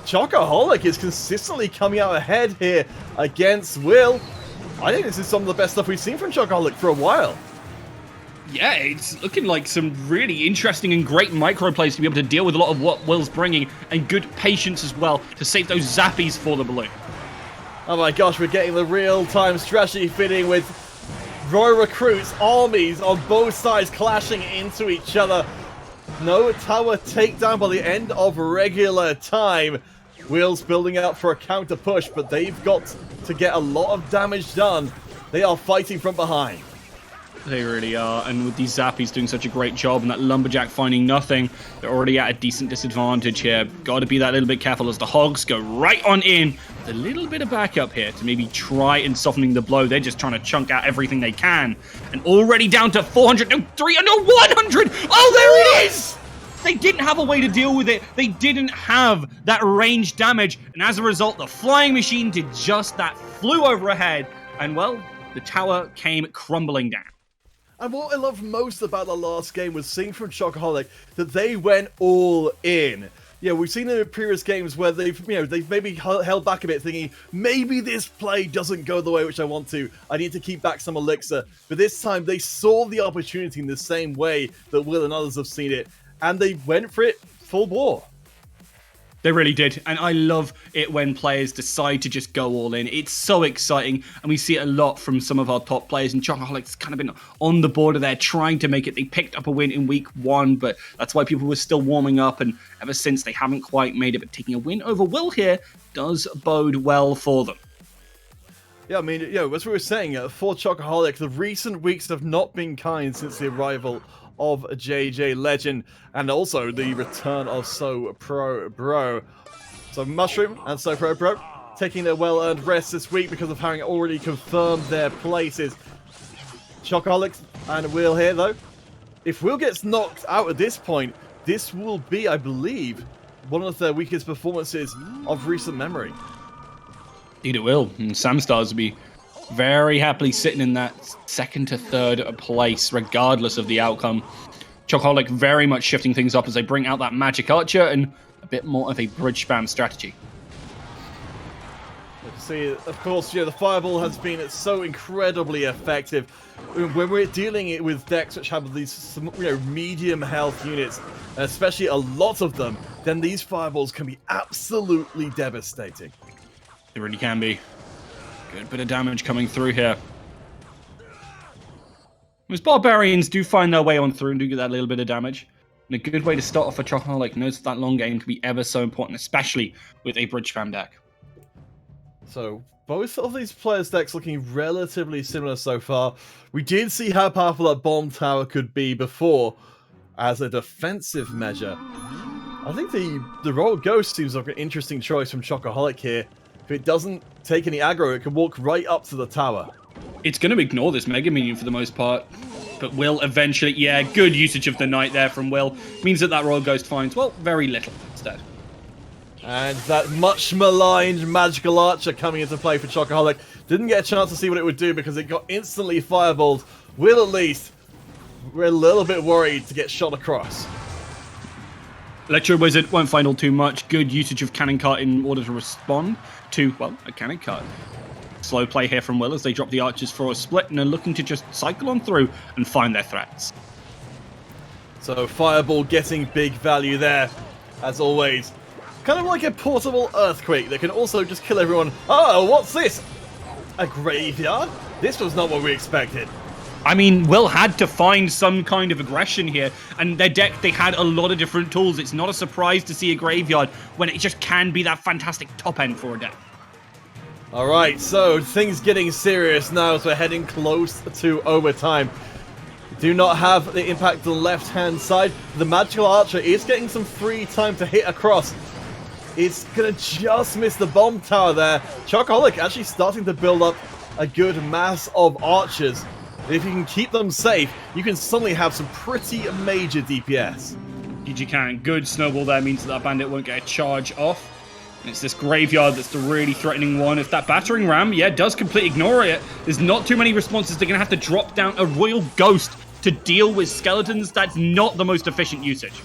Chocoholic is consistently coming out ahead here against Will. I think this is some of the best stuff we've seen from Chocoholic for a while. Yeah, it's looking like some really interesting and great micro plays to be able to deal with a lot of what Will's bringing, and good patience as well to save those Zappies for the balloon. Oh my gosh, we're getting the real-time strategy fitting with Royal Recruits, armies on both sides clashing into each other. No tower takedown by the end of regular time. Will's building out for a counter push, but they've got to get a lot of damage done. They are fighting from behind. They really are, and with these Zappies doing such a great job and that Lumberjack finding nothing, they're already at a decent disadvantage here. Got to be that little bit careful as the Hogs go right on in with a little bit of backup here to maybe try and softening the blow. They're just trying to chunk out everything they can. And already down to 400, no, 300, no, 100! Oh, there it is! They didn't have a way to deal with it. They didn't have that range damage. And as a result, the flying machine did just that, flew overhead. And well, the tower came crumbling down. And what I loved most about the last game was seeing from Chocoholic that they went all in. Yeah, we've seen in previous games where they've maybe held back a bit, thinking maybe this play doesn't go the way which I want to. I need to keep back some elixir. But this time they saw the opportunity in the same way that Will and others have seen it, and they went for it full bore. They really did, and I love it when players decide to just go all in. It's so exciting, and we see it a lot from some of our top players, and Chocoholic's kind of been on the border there trying to make it. They picked up a win in week 1, but that's why people were still warming up, and ever since they haven't quite made it, but taking a win over Will here does bode well for them. Yeah, I mean, as we were saying, for Chocoholic, the recent weeks have not been kind since the arrival of JJ Legend, and also the return of So Pro Bro. So Mushroom and So Pro Bro taking their well-earned rest this week because of having already confirmed their places. Chocoholic and Will here, though. If Will gets knocked out at this point, this will be, I believe, one of their weakest performances of recent memory. Indeed it will, and Samstars will be very happily sitting in that 2nd to 3rd place, regardless of the outcome. Chocoholic very much shifting things up as they bring out that Magic Archer and a bit more of a bridge spam strategy. See, of course, the Fireball has been so incredibly effective. When we're dealing with decks which have these medium health units, especially a lot of them, then these Fireballs can be absolutely devastating. They really can be. Good bit of damage coming through here. Those Barbarians do find their way on through and do get that little bit of damage. And a good way to start off for Chocoholic. Knows that long game can be ever so important, especially with a bridge spam deck. So, both of these players' decks looking relatively similar so far. We did see how powerful that bomb tower could be before as a defensive measure. I think the Royal Ghost seems like an interesting choice from Chocoholic here. If it doesn't take any aggro, it can walk right up to the tower. It's going to ignore this Mega Minion for the most part. But Will eventually, yeah, good usage of the Knight there from Will. Means that Royal Ghost finds, well, very little instead. And that much maligned Magical Archer coming into play for Chocoholic. Didn't get a chance to see what it would do because it got instantly fireballed. Will, at least, we're a little bit worried to get shot across. Electro Wizard won't find all too much. Good usage of Cannon Cart in order to respond to, well, a Cannon Cart. Slow play here from Will as they drop the archers for a split and are looking to just cycle on through and find their threats. So Fireball getting big value there, as always. Kind of like a portable earthquake that can also just kill everyone. Oh, what's this? A graveyard? This was not what we expected. I mean, Will had to find some kind of aggression here, and their deck, they had a lot of different tools. It's not a surprise to see a graveyard when it just can be that fantastic top end for a deck. Alright, so things getting serious now as we're heading close to overtime. Do not have the impact on the left-hand side. The Magical Archer is getting some free time to hit across. It's going to just miss the bomb tower there. Chocoholic actually starting to build up a good mass of archers. And if you can keep them safe, you can suddenly have some pretty major DPS. You can. Good snowball there means that bandit won't get a charge off. And it's this graveyard that's the really threatening one. If that battering ram, yeah, does completely ignore it, there's not too many responses. They're going to have to drop down a Royal Ghost to deal with skeletons. That's not the most efficient usage.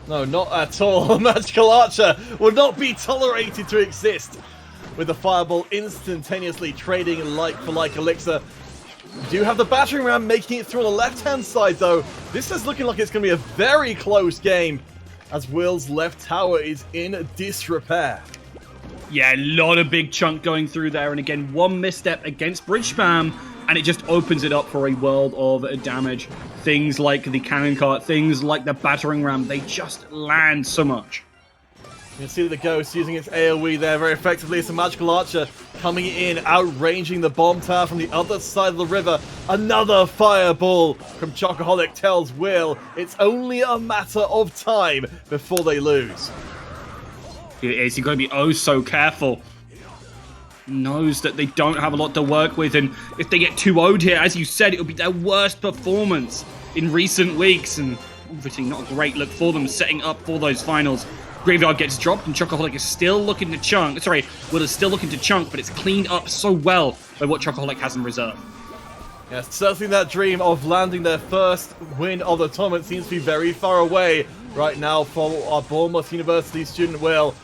No, not at all. Magical Archer will not be tolerated to exist. With the Fireball instantaneously trading like-for-like elixir. We do have the battering ram making it through on the left-hand side, though. This is looking like it's going to be a very close game, as Will's left tower is in disrepair. Yeah, a lot of big chunk going through there, and again, one misstep against bridge spam, and it just opens it up for a world of damage. Things like the cannon cart, things like the battering ram, they just land so much. You can see the Ghost using its AoE there very effectively. It's a Magical Archer coming in, outranging the bomb tower from the other side of the river. Another fireball from Chocoholic tells Will it's only a matter of time before they lose. It is. You've got to be oh so careful. Knows that they don't have a lot to work with, and if they get 2-0'd here, as you said, it'll be their worst performance in recent weeks, and obviously not a great look for them, setting up for those finals. Graveyard gets dropped, and Chocoholic is still looking to chunk. Sorry, Will is still looking to chunk, but it's cleaned up so well by what Chocoholic has in reserve. Yeah, certainly that dream of landing their first win of the tournament seems to be very far away right now for our Bournemouth University student Will,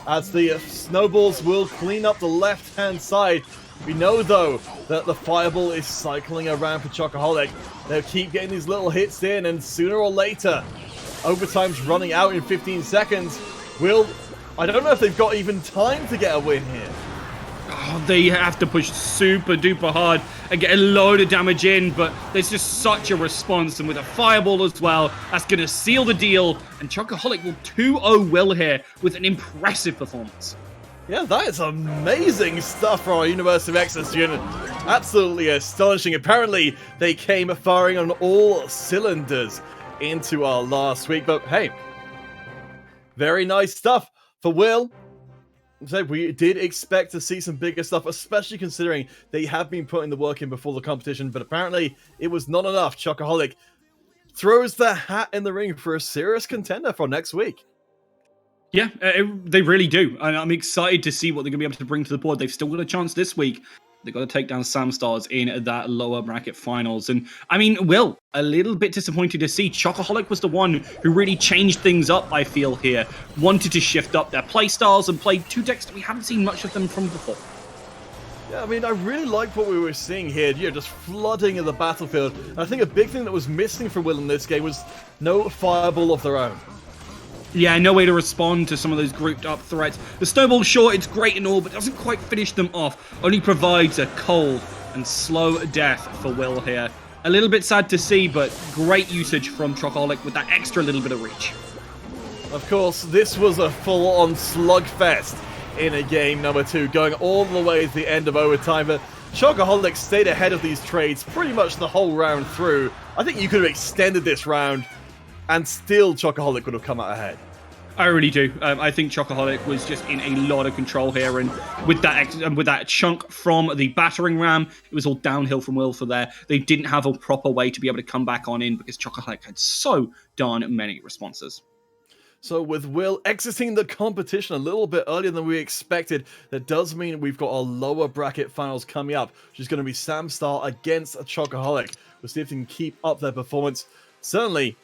as the snowballs will clean up the left-hand side. We know, though, that the fireball is cycling around for Chocoholic. They'll keep getting these little hits in, and sooner or later, overtime's running out in 15 seconds. I don't know if they've got even time to get a win here. Oh, they have to push super duper hard and get a load of damage in, but there's just such a response, and with a fireball as well, that's going to seal the deal, and Chocoholic will 2-0 Will here with an impressive performance. Yeah, that is amazing stuff for our University of Exeter student. Absolutely astonishing. Apparently, they came firing on all cylinders into our last week, but hey, very nice stuff for Will. So we did expect to see some bigger stuff, especially considering they have been putting the work in before the competition, but apparently it was not enough. Chocoholic throws their hat in the ring for a serious contender for next week. Yeah, they really do. And I'm excited to see what they're going to be able to bring to the board. They've still got a chance this week. They've got to take down Samstars in that lower bracket finals. And I mean, Will, a little bit disappointed to see. Chocoholic was the one who really changed things up, I feel, here. Wanted to shift up their playstyles and play two decks that we haven't seen much of them from before. Yeah, I mean, I really like what we were seeing here, just flooding the battlefield. And I think a big thing that was missing for Will in this game was no fireball of their own. Yeah, no way to respond to some of those grouped up threats. The snowball short, it's great and all, but doesn't quite finish them off. Only provides a cold and slow death for Will here. A little bit sad to see, but great usage from Chocoholic with that extra little bit of reach. Of course, this was a full-on slugfest in a game number 2, going all the way to the end of overtime, but Chocoholic stayed ahead of these trades pretty much the whole round through. I think you could have extended this round, and still Chocoholic would have come out ahead. I really do. I think Chocoholic was just in a lot of control here, and with that chunk from the battering ram, it was all downhill from Will for there. They didn't have a proper way to be able to come back on in because Chocoholic had so darn many responses. So with Will exiting the competition a little bit earlier than we expected, that does mean we've got a lower bracket finals coming up, which is going to be Samstar against a Chocoholic. We'll see if they can keep up their performance. Certainly,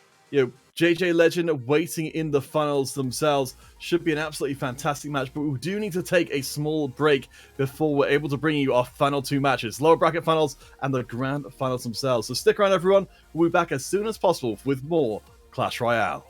JJ Legend waiting in the finals themselves should be an absolutely fantastic match, but we do need to take a small break before we're able to bring you our final 2 matches, lower bracket finals and the grand finals themselves. So stick around, everyone. We'll be back as soon as possible with more Clash Royale.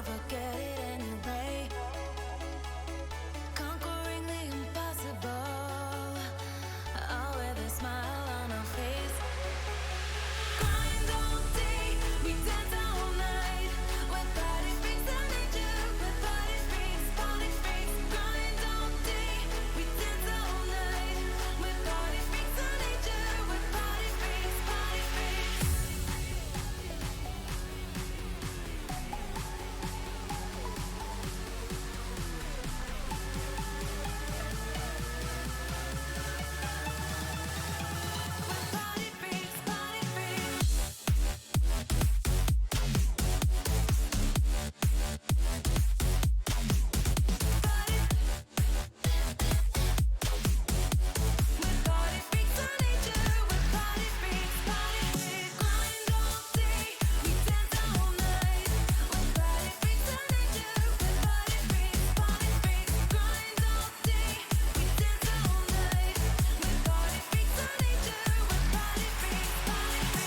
never get it anyway. Conquering the impossible. Oh, with a smile on our face. Grind all day, we dance all night. With body freaks and nature, with body freaks, body freaks. Grind all day, we dance all night. With body freaks and nature, with body freaks, body freaks. Body freaks, body freaks. With body freaks and nature, with body freaks, body freaks. Grind all day, we dance all night. With body freaks and nature, with body freaks, body freaks. Grind all day, we dance all night. With body freaks and nature, with body freaks, body freaks.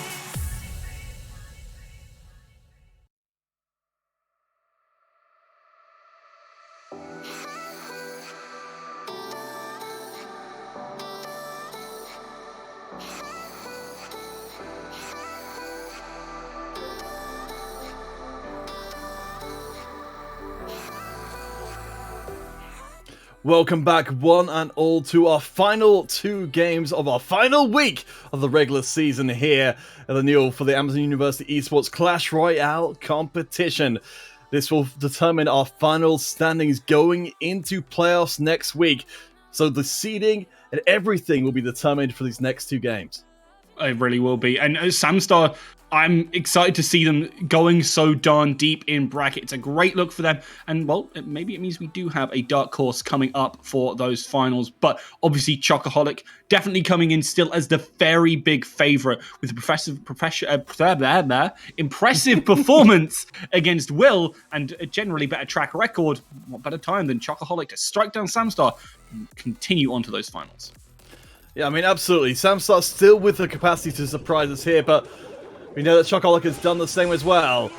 Welcome back, one and all, to our final 2 games of our final week of the regular season here at the Neil for the Amazon University Esports Clash Royale competition. This will determine our final standings going into playoffs next week. So the seeding and everything will be determined for these next 2 games. It really will be. And Samstar, I'm excited to see them going so darn deep in bracket. It's a great look for them. And, well, maybe it means we do have a dark horse coming up for those finals. But obviously, Chocoholic definitely coming in still as the very big favorite with a impressive performance against Will and a generally better track record. What better time than Chocoholic to strike down Samstar and continue on to those finals? Yeah, I mean, absolutely. Samstar's still with the capacity to surprise us here, but we know that Chocoholic has done the same as well.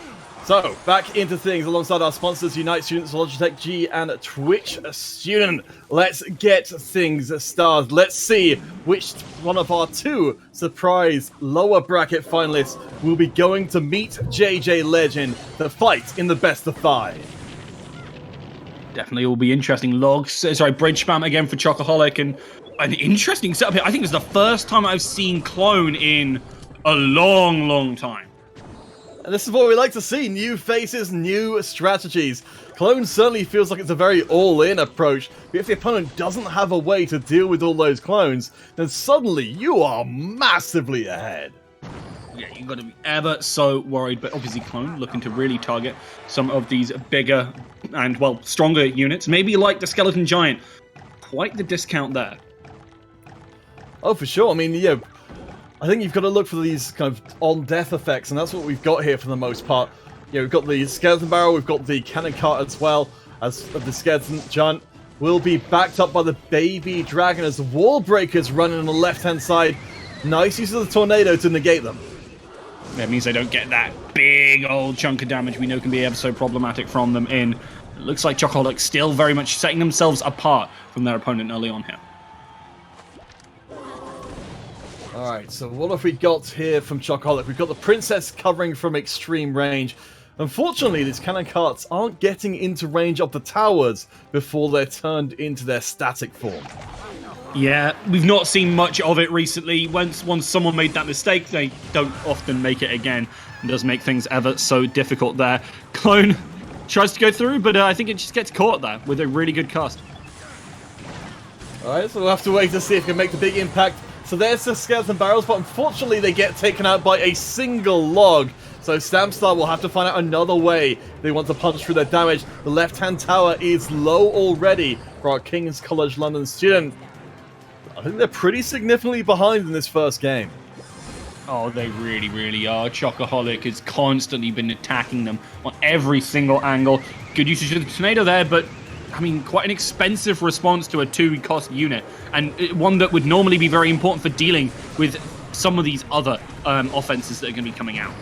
So, back into things alongside our sponsors, Unite Students, Logitech G, and Twitch Student. Let's get things started. Let's see which one of our 2 surprise lower bracket finalists will be going to meet JJ Legend to fight in the best of 5. Definitely will be interesting. Bridge spam again for Chocoholic, and an interesting setup here. I think it's the first time I've seen Clone in a long, long time. And this is what we like to see. New faces, new strategies. Clone certainly feels like it's a very all-in approach. But if the opponent doesn't have a way to deal with all those clones, then suddenly you are massively ahead. Yeah, you've got to be ever so worried. But obviously Clone looking to really target some of these bigger and, well, stronger units. Maybe like the Skeleton Giant. Quite the discount there. Oh, for sure. I mean, yeah, I think you've got to look for these kind of on-death effects, and that's what we've got here for the most part. Yeah, we've got the Skeleton Barrel, we've got the Cannon Cart as well, as the Skeleton Giant will be backed up by the Baby Dragon as the Wall Breakers running on the left-hand side. Nice use of the Tornado to negate them. That means they don't get that big old chunk of damage we know can be ever so problematic from them in. It looks like Chocoholic still very much setting themselves apart from their opponent early on here. Alright, so what have we got here from Chocoholic? We've got the Princess covering from extreme range. Unfortunately, these cannon carts aren't getting into range of the towers before they're turned into their static form. Yeah, we've not seen much of it recently. Once someone made that mistake, they don't often make it again. It does make things ever so difficult there. Clone tries to go through, but I think it just gets caught there with a really good cast. Alright, so we'll have to wait to see if it can make the big impact. So there's the Skeleton Barrels, but unfortunately they get taken out by a single log. So Samstar will have to find out another way they want to punch through their damage. The left-hand tower is low already for our King's College London student. I think they're pretty significantly behind in this first game. Oh, they really, really are. Chocoholic has constantly been attacking them on every single angle. Good usage of the Tornado there, but I mean, quite an expensive response to a 2-cost unit, and one that would normally be very important for dealing with some of these other offenses that are going to be coming out.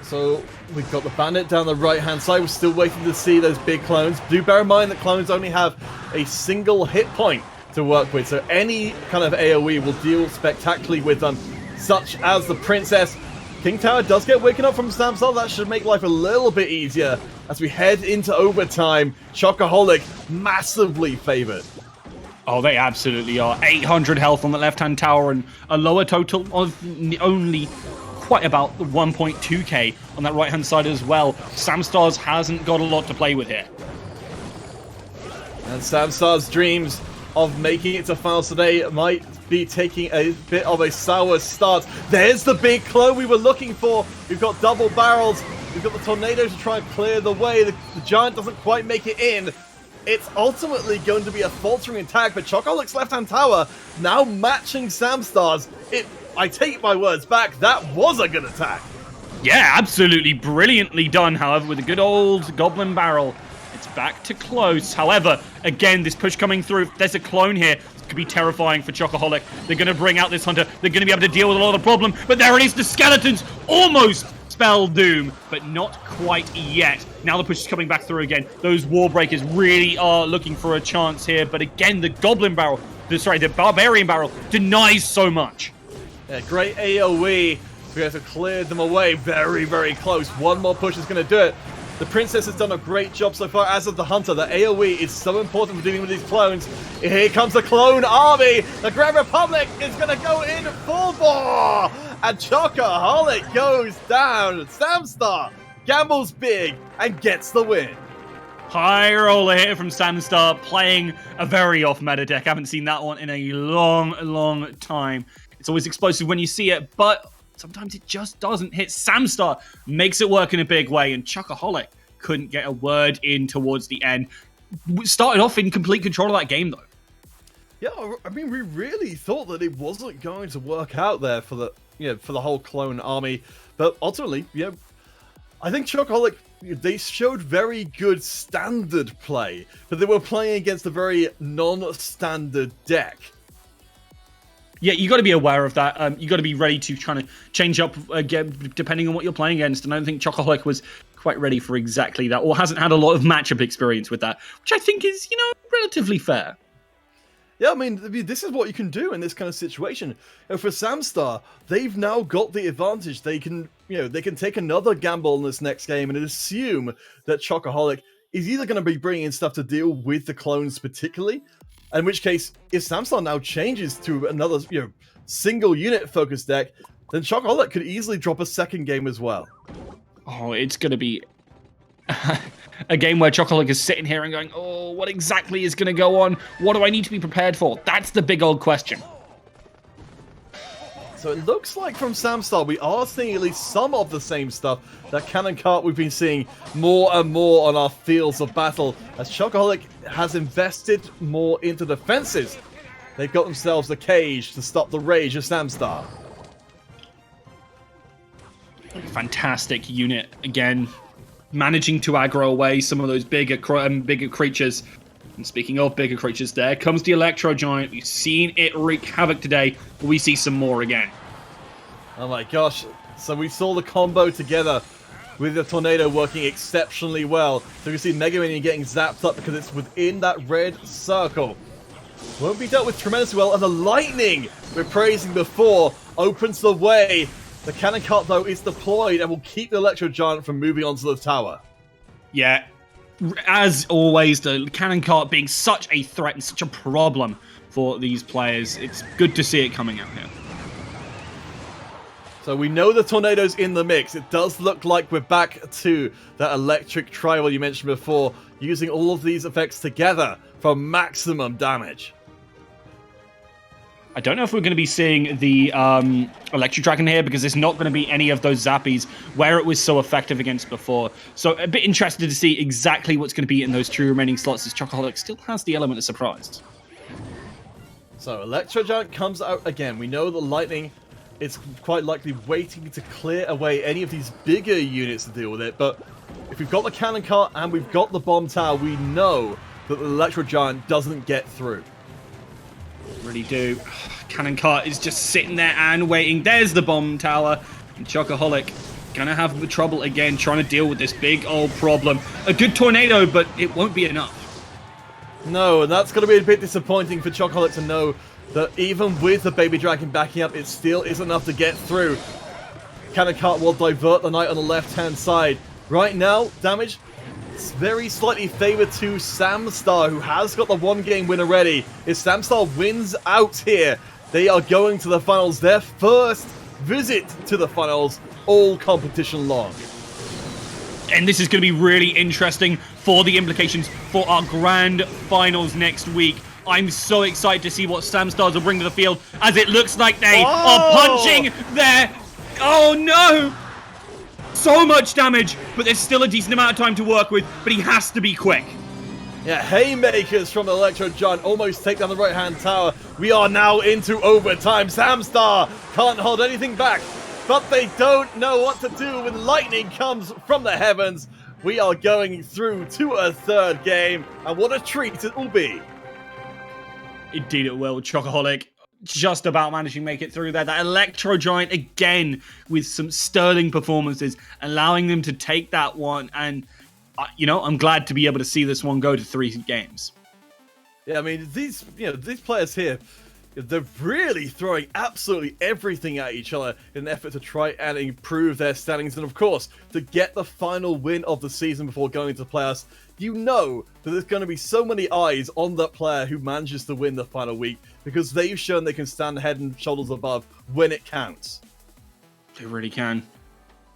So we've got the bandit down the right-hand side. We're still waiting to see those big clones. Do bear in mind that clones only have a single hit point to work with, so any kind of AoE will deal spectacularly with them, such as the princess. King Tower does get waken up from Samsung. That should make life a little bit easier as we head into overtime. Chocoholic massively favored. Oh, they absolutely are. 800 health on the left-hand tower and a lower total of only quite about 1.2k on that right-hand side as well. Samstars hasn't got a lot to play with here. And Samstar's dreams of making it to finals today might be taking a bit of a sour start. There's the big clone we were looking for. We've got double barrels. We've got the tornado to try and clear the way. The giant doesn't quite make it in. It's ultimately going to be a faltering attack, but Chocoholic's left-hand tower now matching Samstar's. I take my words back, that was a good attack. Yeah, absolutely brilliantly done, however, with a good old goblin barrel. It's back to close. However, again, this push coming through. If there's a clone here, it could be terrifying for Chocoholic. They're going to bring out this hunter. They're going to be able to deal with a lot of the problem. But there it is. The skeletons almost spell doom, but not quite yet. Now the push is coming back through again. Those war breakers really are looking for a chance here. But again, the the barbarian barrel denies so much. Yeah, great AoE. We have to clear them away. Very, very close. One more push is going to do it. The princess has done a great job so far, as of the hunter. The AoE is so important for dealing with these clones. Here comes the clone army. The Grand Republic is going to go in full bore. And Chocoholic goes down. Samstar gambles big and gets the win. High roller here from Samstar, playing a very off-meta deck. I haven't seen that one in a long, long time. It's always explosive when you see it, but sometimes it just doesn't hit. Samstar makes it work in a big way, and Chocoholic couldn't get a word in towards the end. Started off in complete control of that game, though. Yeah, I mean, we really thought that it wasn't going to work out there for the whole clone army, but ultimately, I think Chocoholic, they showed very good standard play, but they were playing against a very non-standard deck. Yeah, you got to be aware of that. You got to be ready to kind of change up again, depending on what you're playing against. And I don't think Chocoholic was quite ready for exactly that, or hasn't had a lot of matchup experience with that, which I think is, relatively fair. Yeah, I mean, this is what you can do in this kind of situation. For Samstar, they've now got the advantage. They can, they can take another gamble in this next game and assume that Chocoholic is either going to be bringing in stuff to deal with the clones particularly, in which case, if Samstar now changes to another, single unit focused deck, then Chocoholic could easily drop a second game as well. Oh, it's going to be a game where Chocoholic is sitting here and going, oh, what exactly is going to go on? What do I need to be prepared for? That's the big old question. So it looks like from Samstar, we are seeing at least some of the same stuff that Cannon Cart we've been seeing more and more on our fields of battle, as Chocoholic has invested more into defenses. They've got themselves a cage to stop the rage of Samstar. Fantastic unit again, managing to aggro away some of those bigger creatures. And speaking of bigger creatures, there comes the Electro Giant. We've seen it wreak havoc today, but we see some more again. Oh my gosh. So we saw the combo together with the tornado working exceptionally well. So you see Mega Minion getting zapped up because it's within that red circle. Won't be dealt with tremendously well. And the lightning we're praising before opens the way. The Cannon Cart, though, is deployed and will keep the Electro Giant from moving onto the tower. Yeah. As always, the Cannon Cart being such a threat and such a problem for these players. It's good to see it coming out here. So we know the tornado's in the mix. It does look like we're back to that electric tribal you mentioned before, using all of these effects together for maximum damage. I don't know if we're going to be seeing the Electric Dragon here, because there's not going to be any of those zappies where it was so effective against before. So a bit interested to see exactly what's going to be in those 2 remaining slots, as Chocoholic still has the element of surprise. So Electro Giant comes out again. We know the lightning is quite likely waiting to clear away any of these bigger units to deal with it. But if we've got the Cannon Cart and we've got the Bomb Tower, we know that the Electro Giant doesn't get through. Really do. Cannon Cart is just sitting there and waiting. There's the Bomb Tower. And Chocoholic gonna have trouble again trying to deal with this big old problem. A good tornado, but it won't be enough. No, and that's going to be a bit disappointing for Chocoholic to know that even with the Baby Dragon backing up, it still isn't enough to get through. Cannon Cart will divert the Knight on the left-hand side. Right now, damage is very slightly favored to Samstar, who has got the one-game win already. If Samstar wins out here, they are going to the finals. Their first visit to the finals, all competition long. And this is going to be really interesting for the implications for our grand finals next week. I'm so excited to see what Samstars will bring to the field, as it looks like they are punching their... Oh no! So much damage, but there's still a decent amount of time to work with, but he has to be quick. Yeah, haymakers from Electro Giant almost take down the right-hand tower. We are now into overtime. Samstar can't hold anything back, but they don't know what to do when lightning comes from the heavens. We are going through to a third game, and what a treat it will be. Indeed it will. Chocoholic just about managing to make it through there. That Electro Giant again with some sterling performances, allowing them to take that one. And, you know, I'm glad to be able to see this one go to 3 games. Yeah, I mean, these players here, they're really throwing absolutely everything at each other in an effort to try and improve their standings. And of course, to get the final win of the season before going into playoffs, you know that there's going to be so many eyes on that player who manages to win the final week, because they've shown they can stand head and shoulders above when it counts. They really can.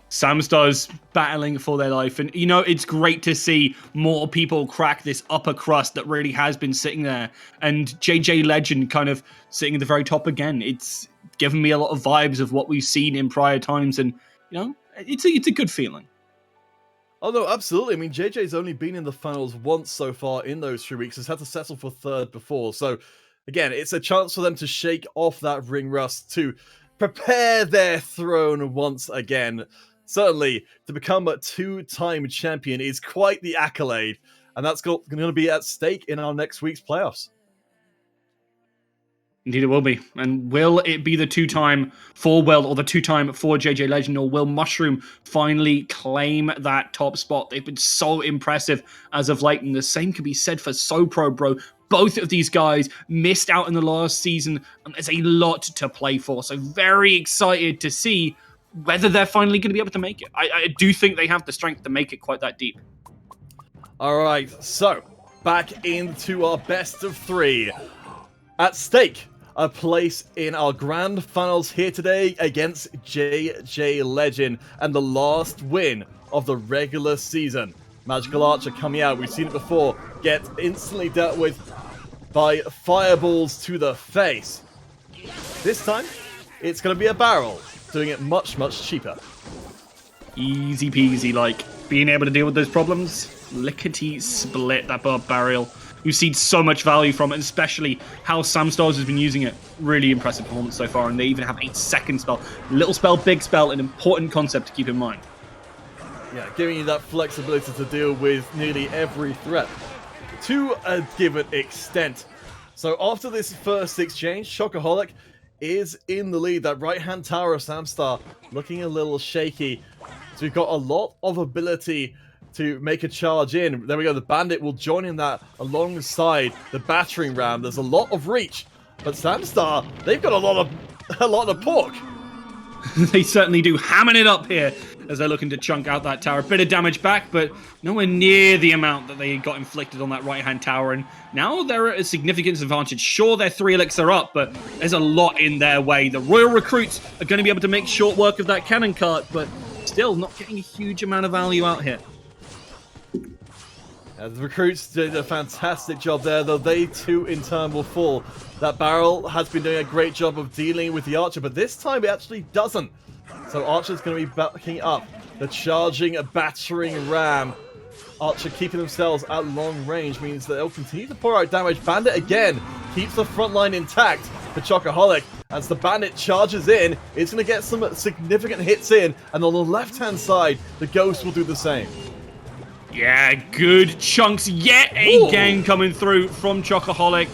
Samstars battling for their life. And, you know, it's great to see more people crack this upper crust that really has been sitting there. And JJ Legend kind of sitting at the very top again. It's given me a lot of vibes of what we've seen in prior times. And, you know, it's a good feeling. Oh, no, absolutely. I mean, JJ's only been in the finals once so far in those 3 weeks. Has had to settle for third before. So, again, it's a chance for them to shake off that ring rust, to prepare their throne once again. Certainly, to become a 2-time champion is quite the accolade, and that's going to be at stake in our next week's playoffs. Indeed it will be. And will it be the 2-time for Will, or the 2-time for JJ Legend, or will Mushroom finally claim that top spot? They've been so impressive as of late, and the same can be said for SoPro, bro. Both of these guys missed out in the last season, and there's a lot to play for. So very excited to see whether they're finally going to be able to make it. I do think they have the strength to make it quite that deep. All right, so back into our best of 3. At stake, a place in our grand finals here today against JJ Legend, and the last win of the regular season. Magical Archer coming out, we've seen it before, get instantly dealt with by fireballs to the face. This time, it's going to be a barrel, doing it much, much cheaper. Easy peasy, like, being able to deal with those problems. Lickety split, that barrel. We've seen so much value from it, especially how Samstars has been using it. Really impressive performance so far, and they even have a second spell. Little spell, big spell, an important concept to keep in mind. Yeah, giving you that flexibility to deal with nearly every threat to a given extent. So after this first exchange, Chocoholic is in the lead. That right-hand tower of Samstar looking a little shaky. So we've got a lot of ability to make a charge in. There we go, the Bandit will join in that alongside the battering ram. There's a lot of reach, but Samstar, they've got a lot of pork. They certainly do, hamming it up here as they're looking to chunk out that tower. A bit of damage back, but nowhere near the amount that they got inflicted on that right-hand tower. And now they're at a significant advantage. Sure, they're 3 elixir up, but there's a lot in their way. The Royal Recruits are going to be able to make short work of that cannon cart, but still not getting a huge amount of value out here. The recruits did a fantastic job there, though they too in turn will fall. That barrel has been doing a great job of dealing with the Archer, but this time it actually doesn't. So Archer's going to be backing up the charging, battering ram. Archer keeping themselves at long range means that they'll continue to pour out damage. Bandit again keeps the front line intact for Chocoholic. As the Bandit charges in, it's going to get some significant hits in, and on the left-hand side, the Ghost will do the same. Yeah, good chunks yet again coming through from Chocoholic.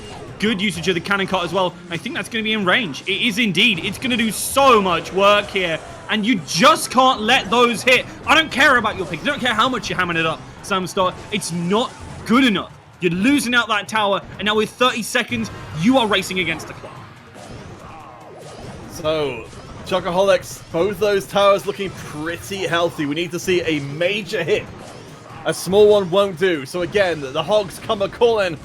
good usage of the cannon cart as well. I think that's going to be in range. It is indeed. It's going to do so much work here. And you just can't let those hit. I don't care about your pick. I don't care how much you're hammering it up, Samstar. It's not good enough. You're losing out that tower. And now with 30 seconds, you are racing against the clock. So, Chocoholics, both those towers looking pretty healthy. We need to see a major hit. A small one won't do. So again, the Hogs come a-calling.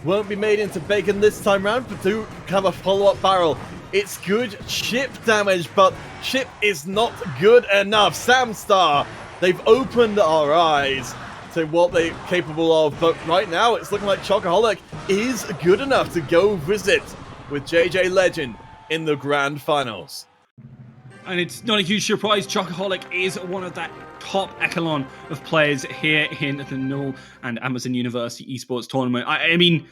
Won't be made into bacon this time round, but do have a follow-up barrel. It's good chip damage, but chip is not good enough. Samstar, they've opened our eyes to what they're capable of, but right now it's looking like Chocoholic is good enough to go visit with JJ Legend in the Grand Finals. And it's not a huge surprise, Chocoholic is one of that top echelon of players here in the Null and Amazon University Esports Tournament. I mean,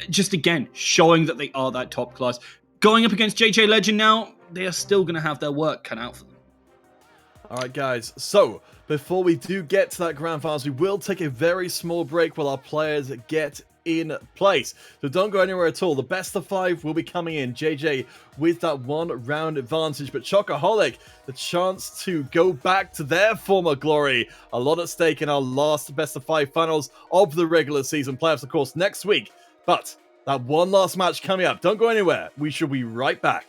just again, showing that they are that top class. Going up against JJ Legend now, they are still going to have their work cut out for them. Alright guys, so before we do get to that Grand Finals, we will take a very small break while our players get in place. So don't go anywhere at all. The best of 5 will be coming in. JJ with that 1 round advantage, but Chocoholic, the chance to go back to their former glory. A lot at stake in our last best of 5 finals of the regular season playoffs, of course, next week. But that one last match coming up. Don't go anywhere. We shall be right back.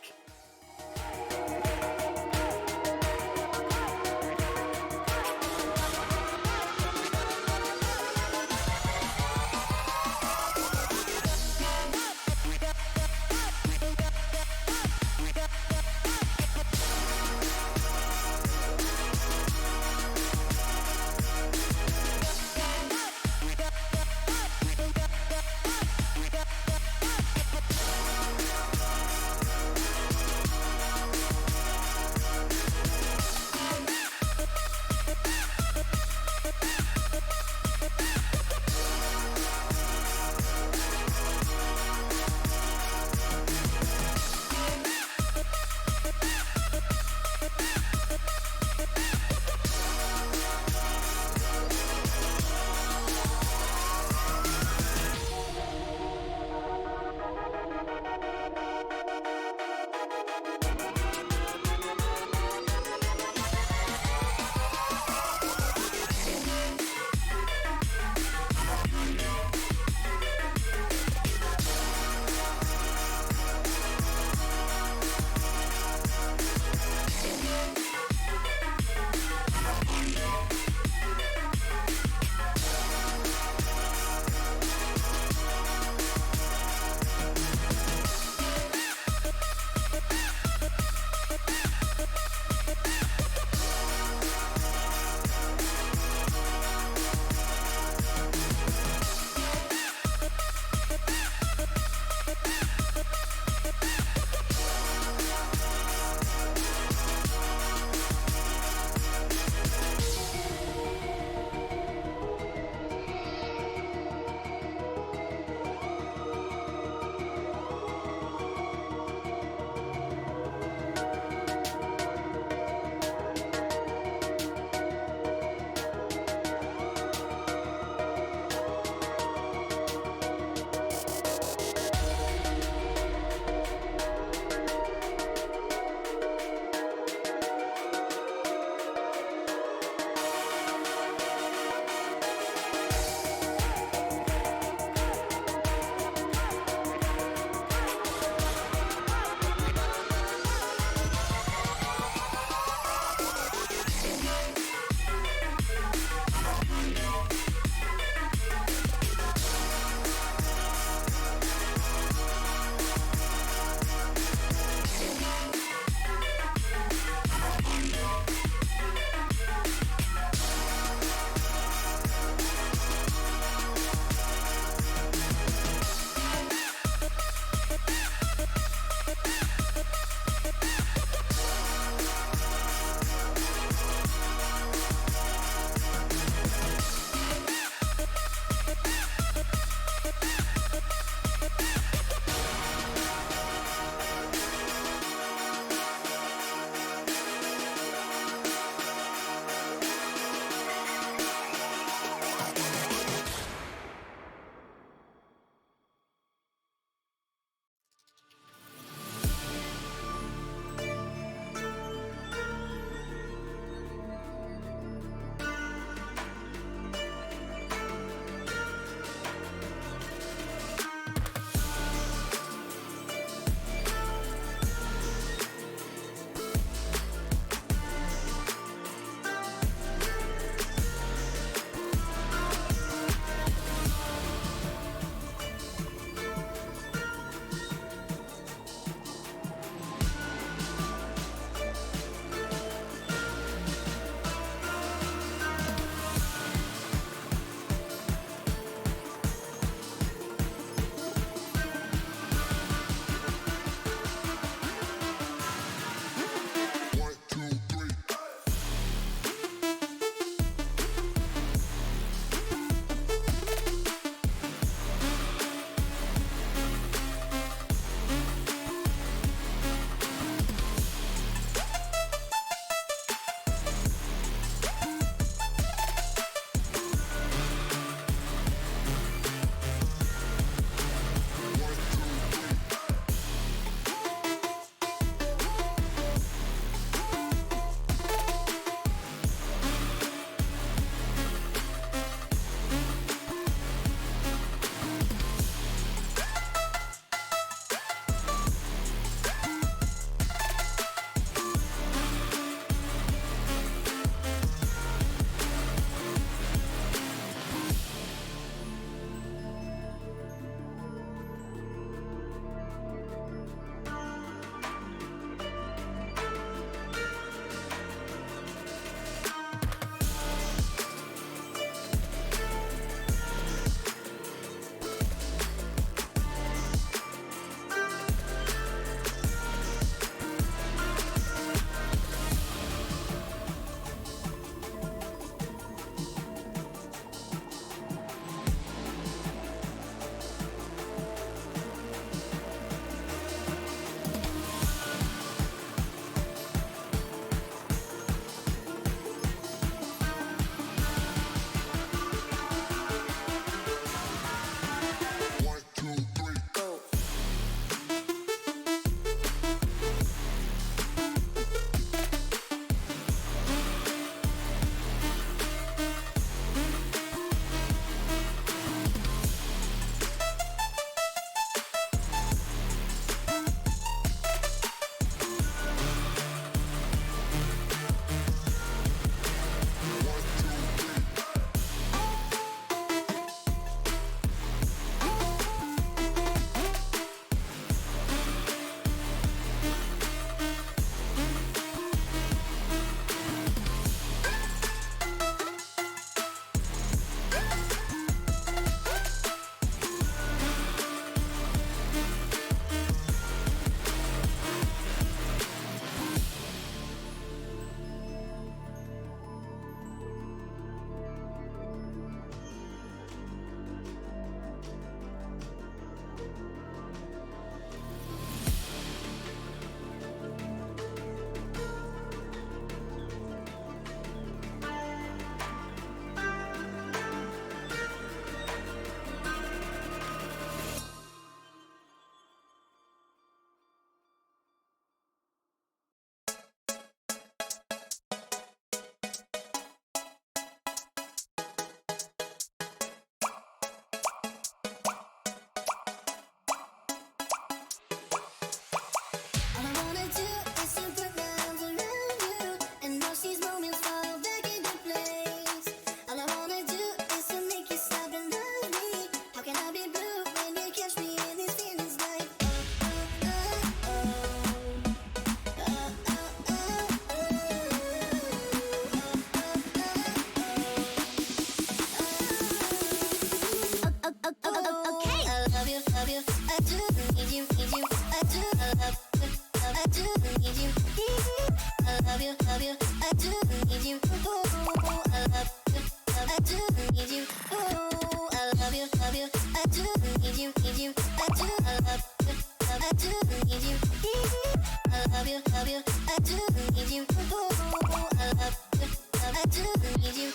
do need you. I love you, love you. I do need you. I love you, I do need you. I love you, love you. I do need you, need you. I do, I love you, I do need you. I love you, love you. I do need you. I love you, I do need you.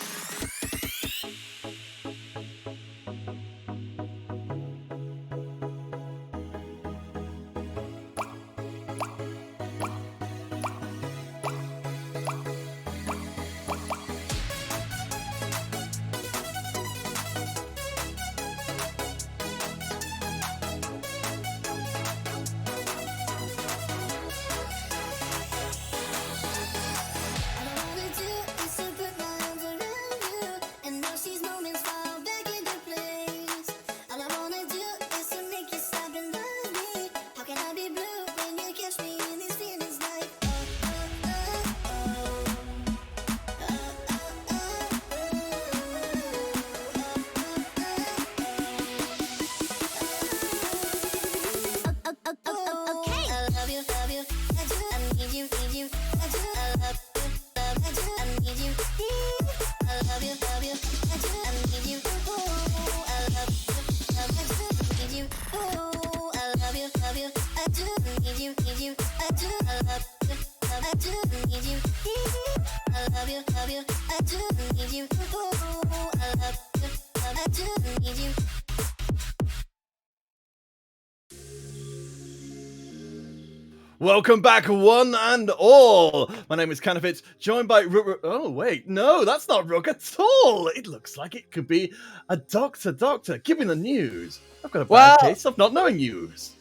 Welcome back, one and all. My name is Canafit, joined by oh wait, no, that's not Rook at all. It looks like it could be a doctor. Give me the news. I've got a bad case of not knowing news.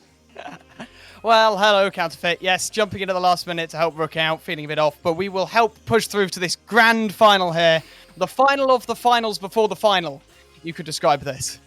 Well, hello, Counterfeit. Yes, jumping into the last minute to help Rook out, feeling a bit off, but we will help push through to this grand final here. The final of the finals before the final. You could describe this.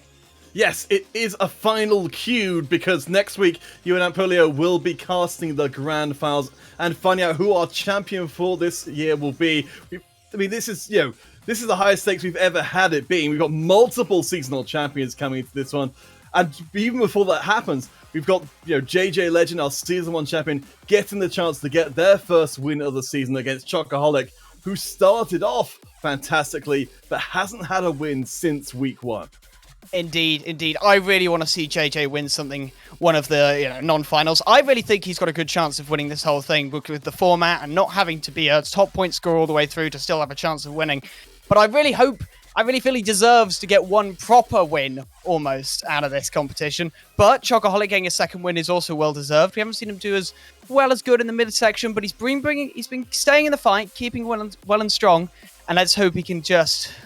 Yes, it is a final queued because next week you and Ampolio will be casting the grand finals and finding out who our champion for this year will be. I mean, this is the highest stakes we've ever had it being. We've got multiple seasonal champions coming into this one, and even before that happens, we've got JJ Legend, our season 1 champion, getting the chance to get their first win of the season against Chocoholic, who started off fantastically but hasn't had a win since week 1. Indeed. I really want to see JJ win something, one of the non-finals. I really think he's got a good chance of winning this whole thing with the format and not having to be a top point scorer all the way through to still have a chance of winning. But I really feel he deserves to get one proper win almost out of this competition. But Chocoholic getting a second win is also well deserved. We haven't seen him do as well as good in the midsection, but he's been staying in the fight, keeping well and strong. And let's hope he can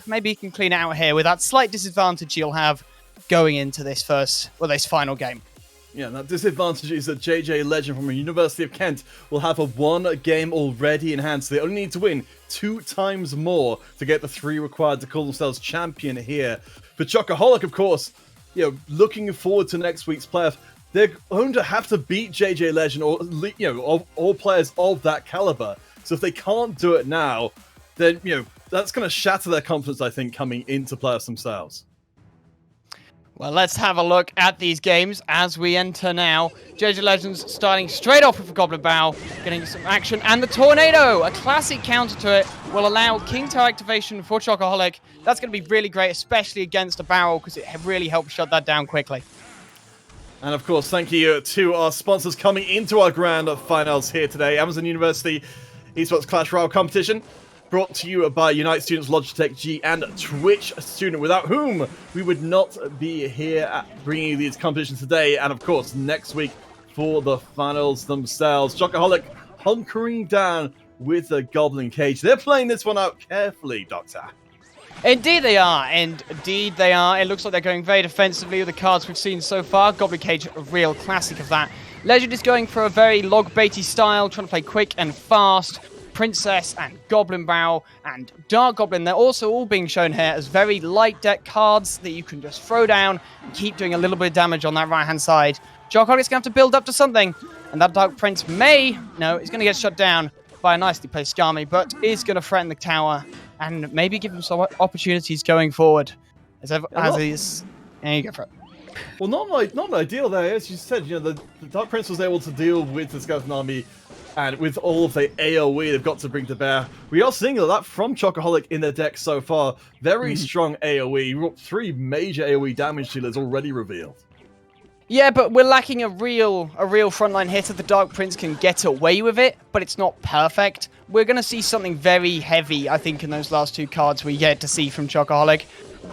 maybe he can clean it out here with that slight disadvantage he'll have going into this final game. Yeah, that disadvantage is that JJ Legend from the University of Kent will have a 1 game already in hand, so they only need to win 2 times more to get the 3 required to call themselves champion here. For Chocoholic, of course, looking forward to next week's playoff, they're going to have to beat JJ Legend or all players of that caliber. So if they can't do it now, then that's going to shatter their confidence, I think, coming into playoffs themselves. Well, let's have a look at these games as we enter now. JJ Legends starting straight off with a Goblin Bow, getting some action, and the Tornado, a classic counter to it, will allow King Toe activation for Chocoholic. That's going to be really great, especially against a barrel, because it really helps shut that down quickly. And of course, thank you to our sponsors coming into our grand finals here today. Amazon University Esports Clash Royale competition, brought to you by Unite Students, Logitech G, and Twitch Student, without whom we would not be here bringing you these competitions today. And of course, next week for the finals themselves. Chocoholic hunkering down with the Goblin Cage. They're playing this one out carefully, Doctor. Indeed they are. It looks like they're going very defensively with the cards we've seen so far. Goblin Cage, a real classic of that. Legend is going for a very log baity style, trying to play quick and fast. Princess and Goblin Bow and Dark Goblin, they're also all being shown here as very light deck cards that you can just throw down and keep doing a little bit of damage on that right-hand side. Chocoholic's going to have to build up to something, and that Dark Prince is going to get shut down by a nicely placed Skami, but is going to threaten the tower and maybe give him some opportunities going forward. There you go for it. Well, not ideal there. As you said, the Dark Prince was able to deal with the Skeleton Army, and with all of the AOE they've got to bring to bear. We are seeing that from Chocoholic in their deck so far. Very strong AOE. 3 major AOE damage dealers already revealed. Yeah, but we're lacking a real frontline hitter. The Dark Prince can get away with it, but it's not perfect. We're going to see something very heavy, I think, in those last 2 cards we get to see from Chocoholic.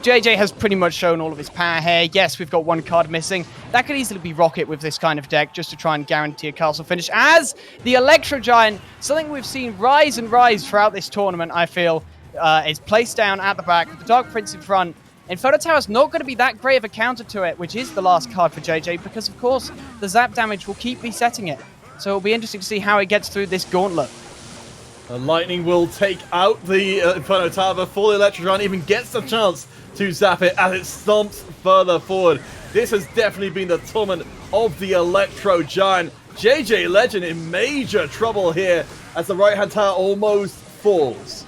JJ has pretty much shown all of his power here. Yes, we've got 1 card missing. That could easily be Rocket with this kind of deck, just to try and guarantee a castle finish. As the Electro Giant, something we've seen rise and rise throughout this tournament, I feel, is placed down at the back with the Dark Prince in front. Inferno Tower's not going to be that great of a counter to it, which is the last card for JJ, because, of course, the zap damage will keep resetting it. So it'll be interesting to see how he gets through this gauntlet. Lightning will take out the Inferno Tower before the Electro Giant even gets the chance to zap it as it stomps further forward. This has definitely been the tournament of the Electro Giant. JJ Legend in major trouble here as the right-hand tower almost falls.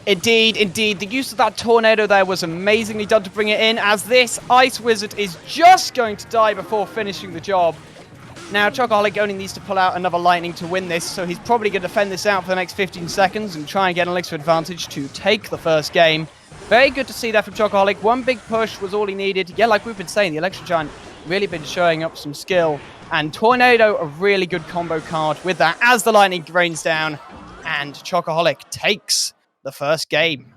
Indeed. The use of that tornado there was amazingly done to bring it in, as this Ice Wizard is just going to die before finishing the job. Now, Chocoholic only needs to pull out another Lightning to win this, so he's probably going to defend this out for the next 15 seconds and try and get an elixir advantage to take the first game. Very good to see that from Chocoholic. 1 big push was all he needed. Yeah, like we've been saying, the Electro Giant really been showing up some skill. And Tornado, a really good combo card with that as the Lightning rains down. And Chocoholic takes the first game.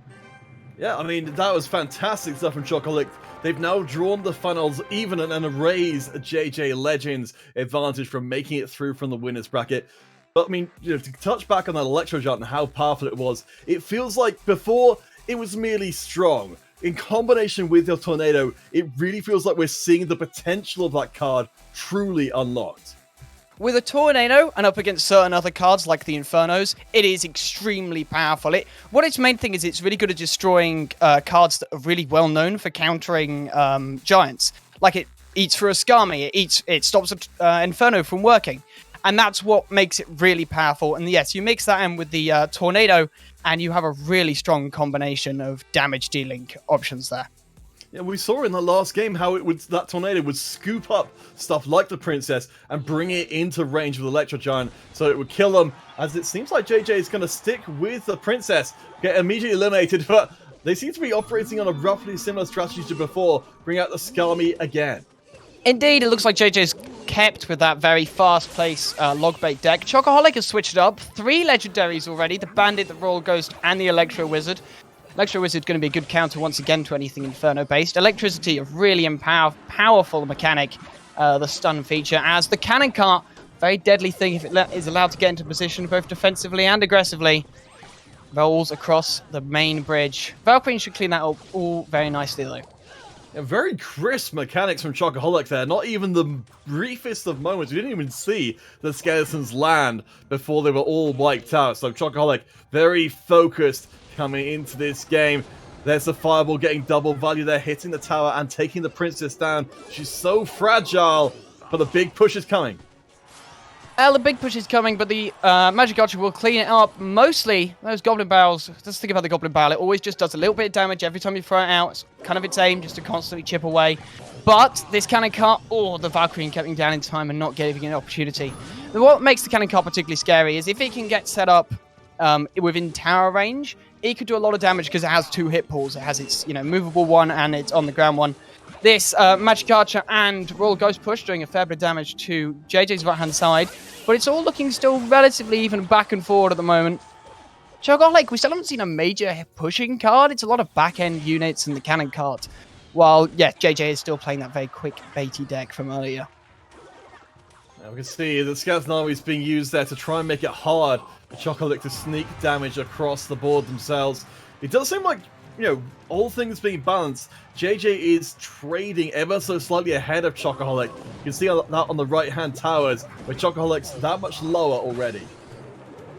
Yeah, I mean, that was fantastic stuff from Chocoholic. They've now drawn the funnels even and erased JJ Legend's advantage from making it through from the winner's bracket. But, I mean, to touch back on that Electro Giant and how powerful it was, it feels like before it was merely strong. In combination with the Tornado, it really feels like we're seeing the potential of that card truly unlocked. With a Tornado and up against certain other cards like the Infernos, it is extremely powerful. What its main thing is, it's really good at destroying cards that are really well known for countering giants. Like it eats through a Skami, it stops an Inferno from working. And that's what makes it really powerful. And yes, you mix that in with the Tornado, and you have a really strong combination of damage dealing options there. Yeah, we saw in the last game how that Tornado would scoop up stuff like the Princess and bring it into range with Electro Giant, so it would kill them. As it seems like JJ is going to stick with the Princess, get immediately eliminated, but they seem to be operating on a roughly similar strategy to before, bring out the Skami again. Indeed, it looks like JJ's kept with that very fast-paced log-bait deck. Chocoholic has switched it up. 3 legendaries already, the Bandit, the Royal Ghost, and the Electro Wizard. Electro Wizard going to be a good counter once again to anything Inferno-based. Electricity, a really powerful mechanic, the stun feature, as the Cannon Cart, very deadly thing if it is allowed to get into position both defensively and aggressively. Rolls across the main bridge. Valkyrie should clean that up all very nicely though. Yeah, very crisp mechanics from Chocoholic there. Not even the briefest of moments. We didn't even see the skeletons land before they were all wiped out. So Chocoholic, very focused coming into this game. There's the Fireball getting double value there, hitting the tower and taking the Princess down. She's so fragile, but the big push is coming. The big push is coming, but the Magic Archer will clean it up. Mostly, those Goblin Barrels, just think about the Goblin Barrel, it always just does a little bit of damage every time you throw it out. It's kind of its aim, just to constantly chip away. But this Cannon Cart, the Valkyrie kept down in time and not giving it an opportunity. What makes the Cannon Cart particularly scary is if it can get set up within tower range, it could do a lot of damage because it has 2 hit pools. It has its movable one and its on the ground one. This Magic Archer and Royal Ghost push doing a fair bit of damage to JJ's right-hand side, but it's all looking still relatively even back and forward at the moment. Chocoholic, we still haven't seen a major pushing card. It's a lot of back-end units and the Cannon Cart, while, yeah, JJ is still playing that very quick baity deck from earlier. Now we can see the Skeleton Army is being used there to try and make it hard for Chocoholic to sneak damage across the board themselves. It does seem like, all things being balanced, JJ is trading ever so slightly ahead of Chocoholic. You can see that on the right-hand towers, where Chocoholic's that much lower already.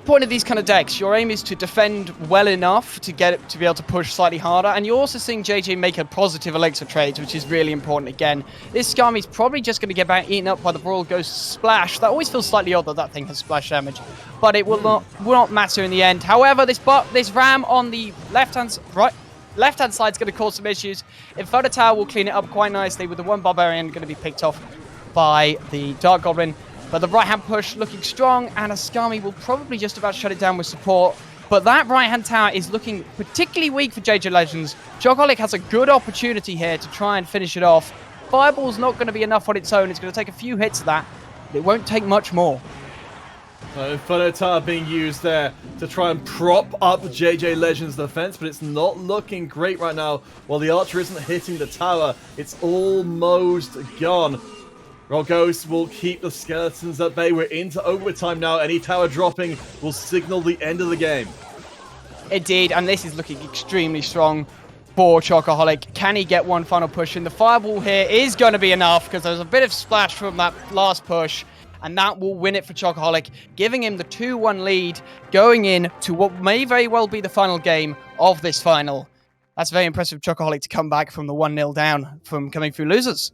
Point of these kind of decks, your aim is to defend well enough to get it to be able to push slightly harder, and you're also seeing JJ make a positive elixir trade, which is really important again. This Skami's probably just going to get about eaten up by the Royal Ghost Splash. That always feels slightly odd that thing has splash damage, but it will not matter in the end. However, this Ram on the left-hand right, left-hand side's going to cause some issues. Inferno Tower will clean it up quite nicely with the one Barbarian going to be picked off by the Dark Goblin. But the right-hand push looking strong, and Ascami will probably just about shut it down with support. But that right-hand tower is looking particularly weak for JJ Legends. Chocoholic has a good opportunity here to try and finish it off. Fireball's not going to be enough on its own. It's going to take a few hits of that. It won't take much more. Inferno Tower being used there to try and prop up JJ Legends' defense, but it's not looking great right now. While the archer isn't hitting the tower, it's almost gone. Roll Ghost will keep the skeletons at bay. We're into overtime now. Any tower dropping will signal the end of the game. Indeed, and this is looking extremely strong for Chocoholic. Can he get one final push in? The fireball here is going to be enough because there's a bit of splash from that last push. And that will win it for Chocoholic, giving him the 2-1 lead going in to what may very well be the final game of this final. That's very impressive for Chocoholic to come back from the 1-0 down from coming through losers.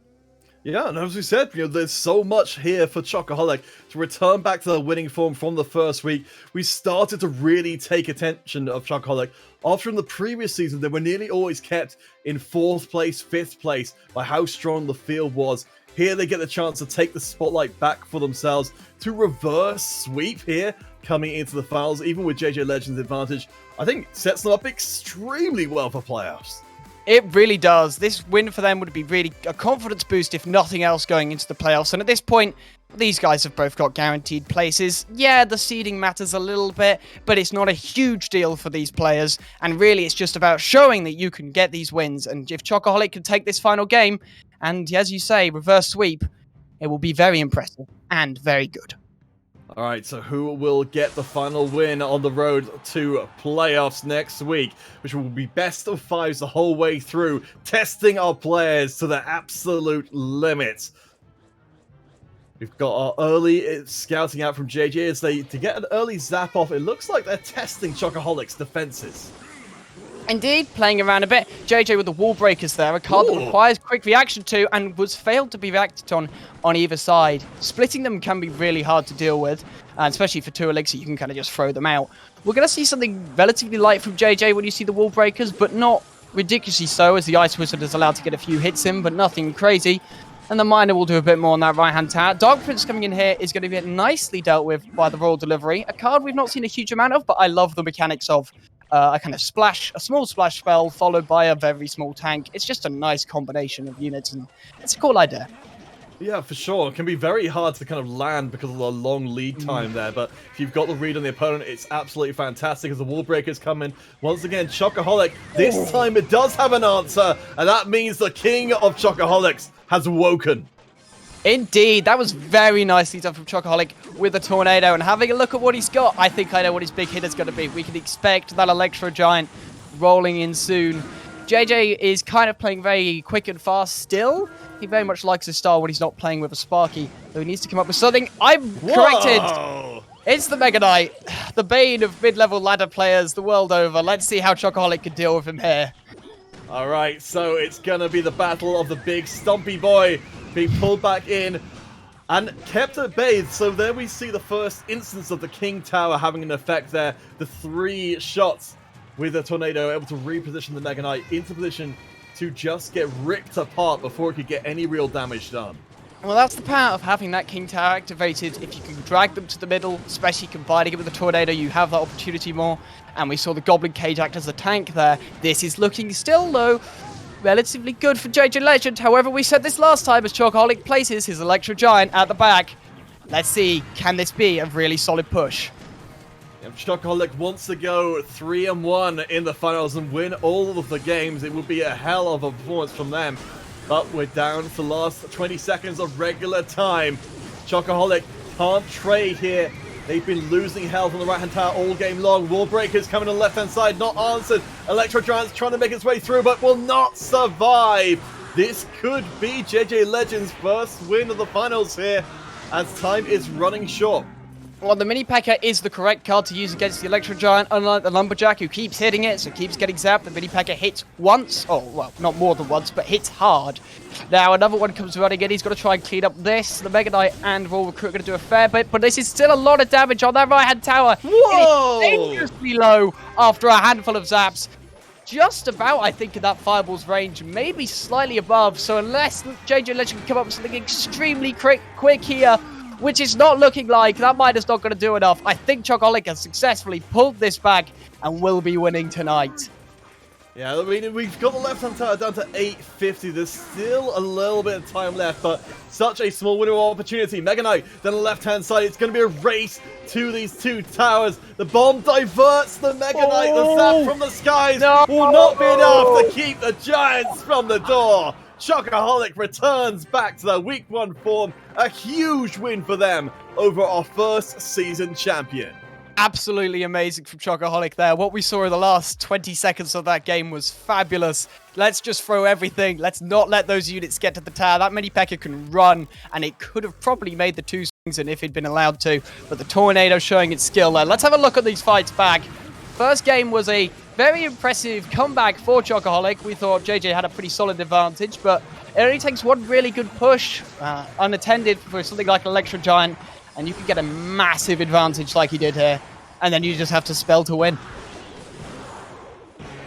Yeah, and as we said, there's so much here for Chocoholic to return back to the winning form from the first week. We started to really take attention of Chocoholic. After in the previous season, they were nearly always kept in 4th place, 5th place by how strong the field was. Here they get the chance to take the spotlight back for themselves to reverse sweep here coming into the finals, even with JJ Legends' advantage. I think sets them up extremely well for playoffs. It really does. This win for them would be really a confidence boost, if nothing else, going into the playoffs. And at this point, these guys have both got guaranteed places. Yeah, the seeding matters a little bit, but it's not a huge deal for these players. And really, it's just about showing that you can get these wins. And if Chocoholic can take this final game, and as you say, reverse sweep, it will be very impressive and very good. All right, so who will get the final win on the road to playoffs next week, which will be best of 5s the whole way through, testing our players to their absolute limits. We've got our early scouting out from JJ as they, to get an early zap off, it looks like they're testing Chocoholic's defenses. Indeed, playing around a bit. JJ with the wall breakers there, a card that requires quick reaction to and was failed to be reacted on either side. Splitting them can be really hard to deal with, and especially for 2 elixir, you can kind of just throw them out. We're going to see something relatively light from JJ when you see the wall breakers, but not ridiculously so, as the Ice Wizard is allowed to get a few hits in, but nothing crazy. And the Miner will do a bit more on that right-hand tower. Dark Prince coming in here is going to be nicely dealt with by the Royal Delivery, a card we've not seen a huge amount of, but I love the mechanics of. A kind of splash, a small splash spell followed by a very small tank. It's just a nice combination of units, and it's a cool idea. Yeah, for sure. It can be very hard to kind of land because of the long lead time there, but if you've got the read on the opponent, it's absolutely fantastic as the wall breakers come in. Once again, Chocoholic, this time it does have an answer, and that means the king of Chocoholics has awoken. Indeed, that was very nicely done from Chocoholic with the Tornado, and having a look at what he's got, I think I know what his big hit is going to be. We can expect that Electro Giant rolling in soon. JJ is kind of playing very quick and fast still. He very much likes his style when he's not playing with a Sparky, so he needs to come up with something. I'm corrected! It's the Mega Knight, the bane of mid-level ladder players the world over. Let's see how Chocoholic can deal with him here. Alright, so it's going to be the battle of the big Stumpy Boy being pulled back in and kept at bay. So there we see the first instance of the King Tower having an effect there. The 3 shots with the Tornado able to reposition the Mega Knight into position to just get ripped apart before it could get any real damage done. Well, that's the power of having that King Tower activated. If you can drag them to the middle, especially combining it with the Tornado, you have that opportunity more. And we saw the Goblin Cage act as a tank there. This is looking still, though, relatively good for JJ Legend. However, we said this last time as Chocoholic places his Electro Giant at the back. Let's see, can this be a really solid push? If Chocoholic wants to go 3-1 in the finals and win all of the games, it would be a hell of a performance from them. But we're down to the last 20 seconds of regular time. Chocoholic can't trade here. They've been losing health on the right-hand tower all game long. Wall breakers coming on the left-hand side, not answered. Electro Giant's trying to make its way through, but will not survive. This could be JJ Legend's first win of the finals here, as time is running short. Well, the Mini P.E.K.K.A. is the correct card to use against the Electro Giant, unlike the Lumberjack, who keeps hitting it, so keeps getting zapped. The Mini P.E.K.K.A. hits once, oh, well, not more than once, but hits hard. Now, another one comes running in. He's got to try and clean up this. The Mega Knight and Royal Recruit are going to do a fair bit, but this is still a lot of damage on that right-hand tower. Whoa! It is dangerously low after a handful of zaps. just about, I think, in that Fireball's range, maybe slightly above. So unless JJ Legend can come up with something extremely quick here, which is not looking like, that Midas not going to do enough. I think Chocoholic has successfully pulled this back and will be winning tonight. Yeah, I mean, we've got the left-hand tower down to 850. There's still a little bit of time left, but such a small window of opportunity. Mega Knight, then the left-hand side. It's going to be a race to these two towers. The bomb diverts the Mega Knight. The zap from the skies will not be enough to keep the Giants from the door. Chocoholic returns back to their Week 1 form. A huge win for them over our first season champion. Absolutely amazing from Chocoholic there. What we saw in the last 20 seconds of that game was fabulous. Let's just throw everything. Let's not let those units get to the tower. That mini P.E.K.K.A can run, and it could have probably made the 2 swings and if he'd been allowed to. But the Tornado showing its skill there. Let's have a look at these fights back. First game was a very impressive comeback for Chocoholic. We thought JJ had a pretty solid advantage, but it only takes one really good push, unattended, for something like an Electro Giant, and you can get a massive advantage like he did here. And then you just have to spell to win.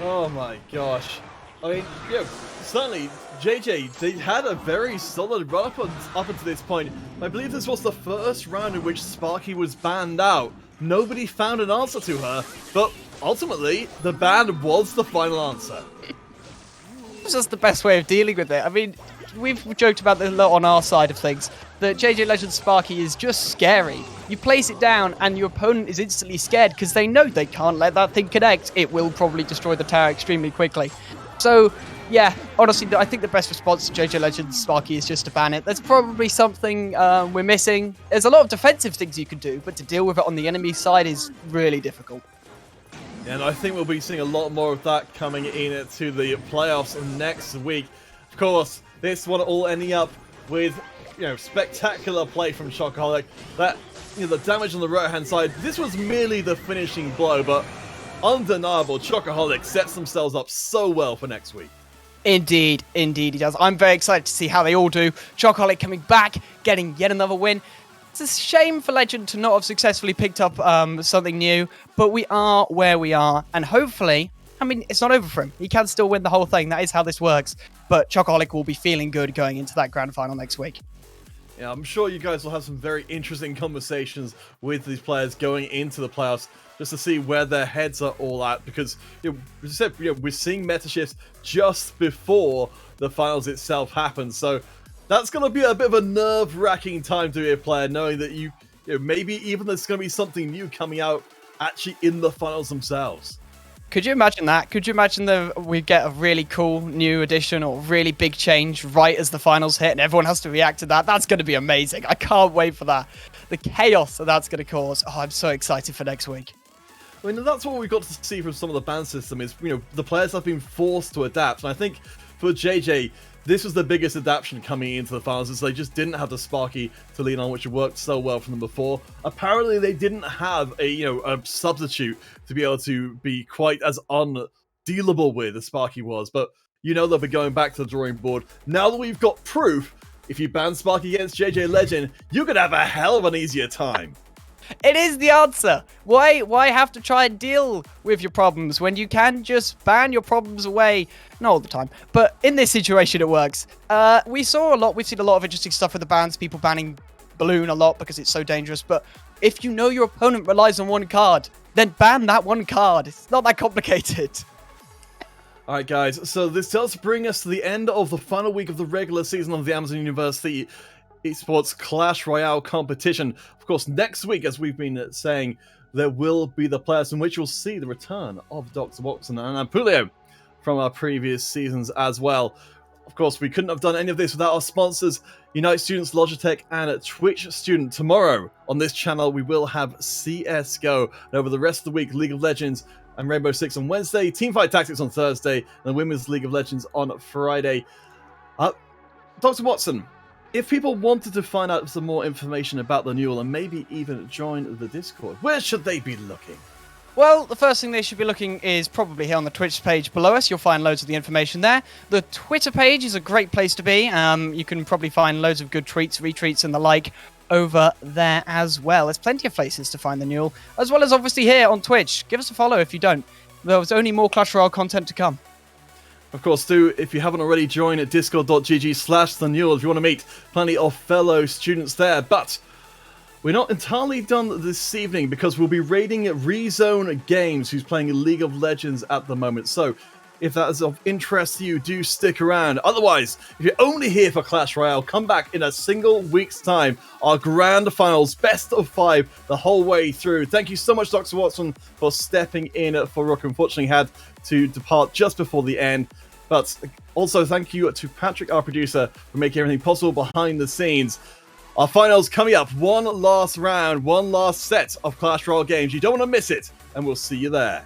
Oh my gosh. I mean, yeah, certainly JJ, they had a very solid run up until this point. I believe this was the first round in which Sparky was banned out. Nobody found an answer to her, but ultimately, the ban was the final answer. It's just the best way of dealing with it. I mean, we've joked about this a lot on our side of things. The JJ Legend Sparky is just scary. You place it down and your opponent is instantly scared because they know they can't let that thing connect. It will probably destroy the tower extremely quickly. So, yeah, honestly, I think the best response to JJ Legend Sparky is just to ban it. There's probably something we're missing. There's a lot of defensive things you can do, but to deal with it on the enemy side is really difficult. And I think we'll be seeing a lot more of that coming into the playoffs next week. Of course, this one all ending up with, spectacular play from Chocoholic. That, the damage on the right-hand side, this was merely the finishing blow, but undeniable. Chocoholic sets themselves up so well for next week. Indeed he does. I'm very excited to see how they all do. Chocoholic coming back, getting yet another win. It's a shame for Legend to not have successfully picked up something new, but we are where we are, and hopefully, I mean, it's not over for him. He can still win the whole thing. That is how this works. But Chocoholic will be feeling good going into that grand final next week. Yeah, I'm sure you guys will have some very interesting conversations with these players going into the playoffs, just to see where their heads are all at, because as I said, we're seeing meta shifts just before the finals itself happens. So that's going to be a bit of a nerve-wracking time to be a player, knowing that maybe even there's going to be something new coming out actually in the finals themselves. Could you imagine that? Could you imagine we get a really cool new addition or really big change right as the finals hit and everyone has to react to that? That's going to be amazing. I can't wait for that. The chaos that's going to cause. Oh, I'm so excited for next week. I mean, that's what we've got to see from some of the ban system is, the players have been forced to adapt. And I think for JJ, this was the biggest adaptation coming into the finals, is they just didn't have the Sparky to lean on, which had worked so well for them before. Apparently, they didn't have a substitute to be able to be quite as undealable with as Sparky was. But they'll be going back to the drawing board. Now that we've got proof, if you ban Sparky against JJ Legend, you're going to have a hell of an easier time. It is the answer. Why have to try and deal with your problems when you can just ban your problems away? Not all the time, but in this situation it works. We've seen a lot of interesting stuff with the bans, people banning Balloon a lot because it's so dangerous, but if you know your opponent relies on one card, then ban that one card. It's not that complicated. Alright guys, so this does bring us to the end of the final week of the regular season of the Amazon University Esports Clash Royale competition. Of course, next week, as we've been saying, there will be the playoffs in which you'll see the return of Dr. Watson and Ampulio from our previous seasons as well. Of course, we couldn't have done any of this without our sponsors, Unite Students, Logitech, and Twitch Student. Tomorrow on this channel, we will have CSGO, and over the rest of the week, League of Legends and Rainbow Six on Wednesday, Teamfight Tactics on Thursday, and the Women's League of Legends on Friday. Dr. Watson, if people wanted to find out some more information about the Newell and maybe even join the Discord, where should they be looking? Well, the first thing they should be looking is probably here on the Twitch page below us. You'll find loads of the information there. The Twitter page is a great place to be. You can probably find loads of good tweets, retweets, and the like over there as well. There's plenty of places to find the Newell, as well as obviously here on Twitch. Give us a follow if you don't. there's only more Clash Royale content to come. Of course, do, if you haven't already, join at discord.gg/thenewell if you want to meet plenty of fellow students there. But we're not entirely done this evening because we'll be raiding Rezone Games, who's playing League of Legends at the moment. So if that is of interest to you, do stick around. Otherwise, if you're only here for Clash Royale, come back in a single week's time. Our grand finals, best of 5 the whole way through. Thank you so much, Dr. Watson, for stepping in for Rook. Unfortunately, had to depart just before the end. But also thank you to Patrick, our producer, for making everything possible behind the scenes. Our finals coming up. One last round, one last set of Clash Royale games. You don't want to miss it, and we'll see you there.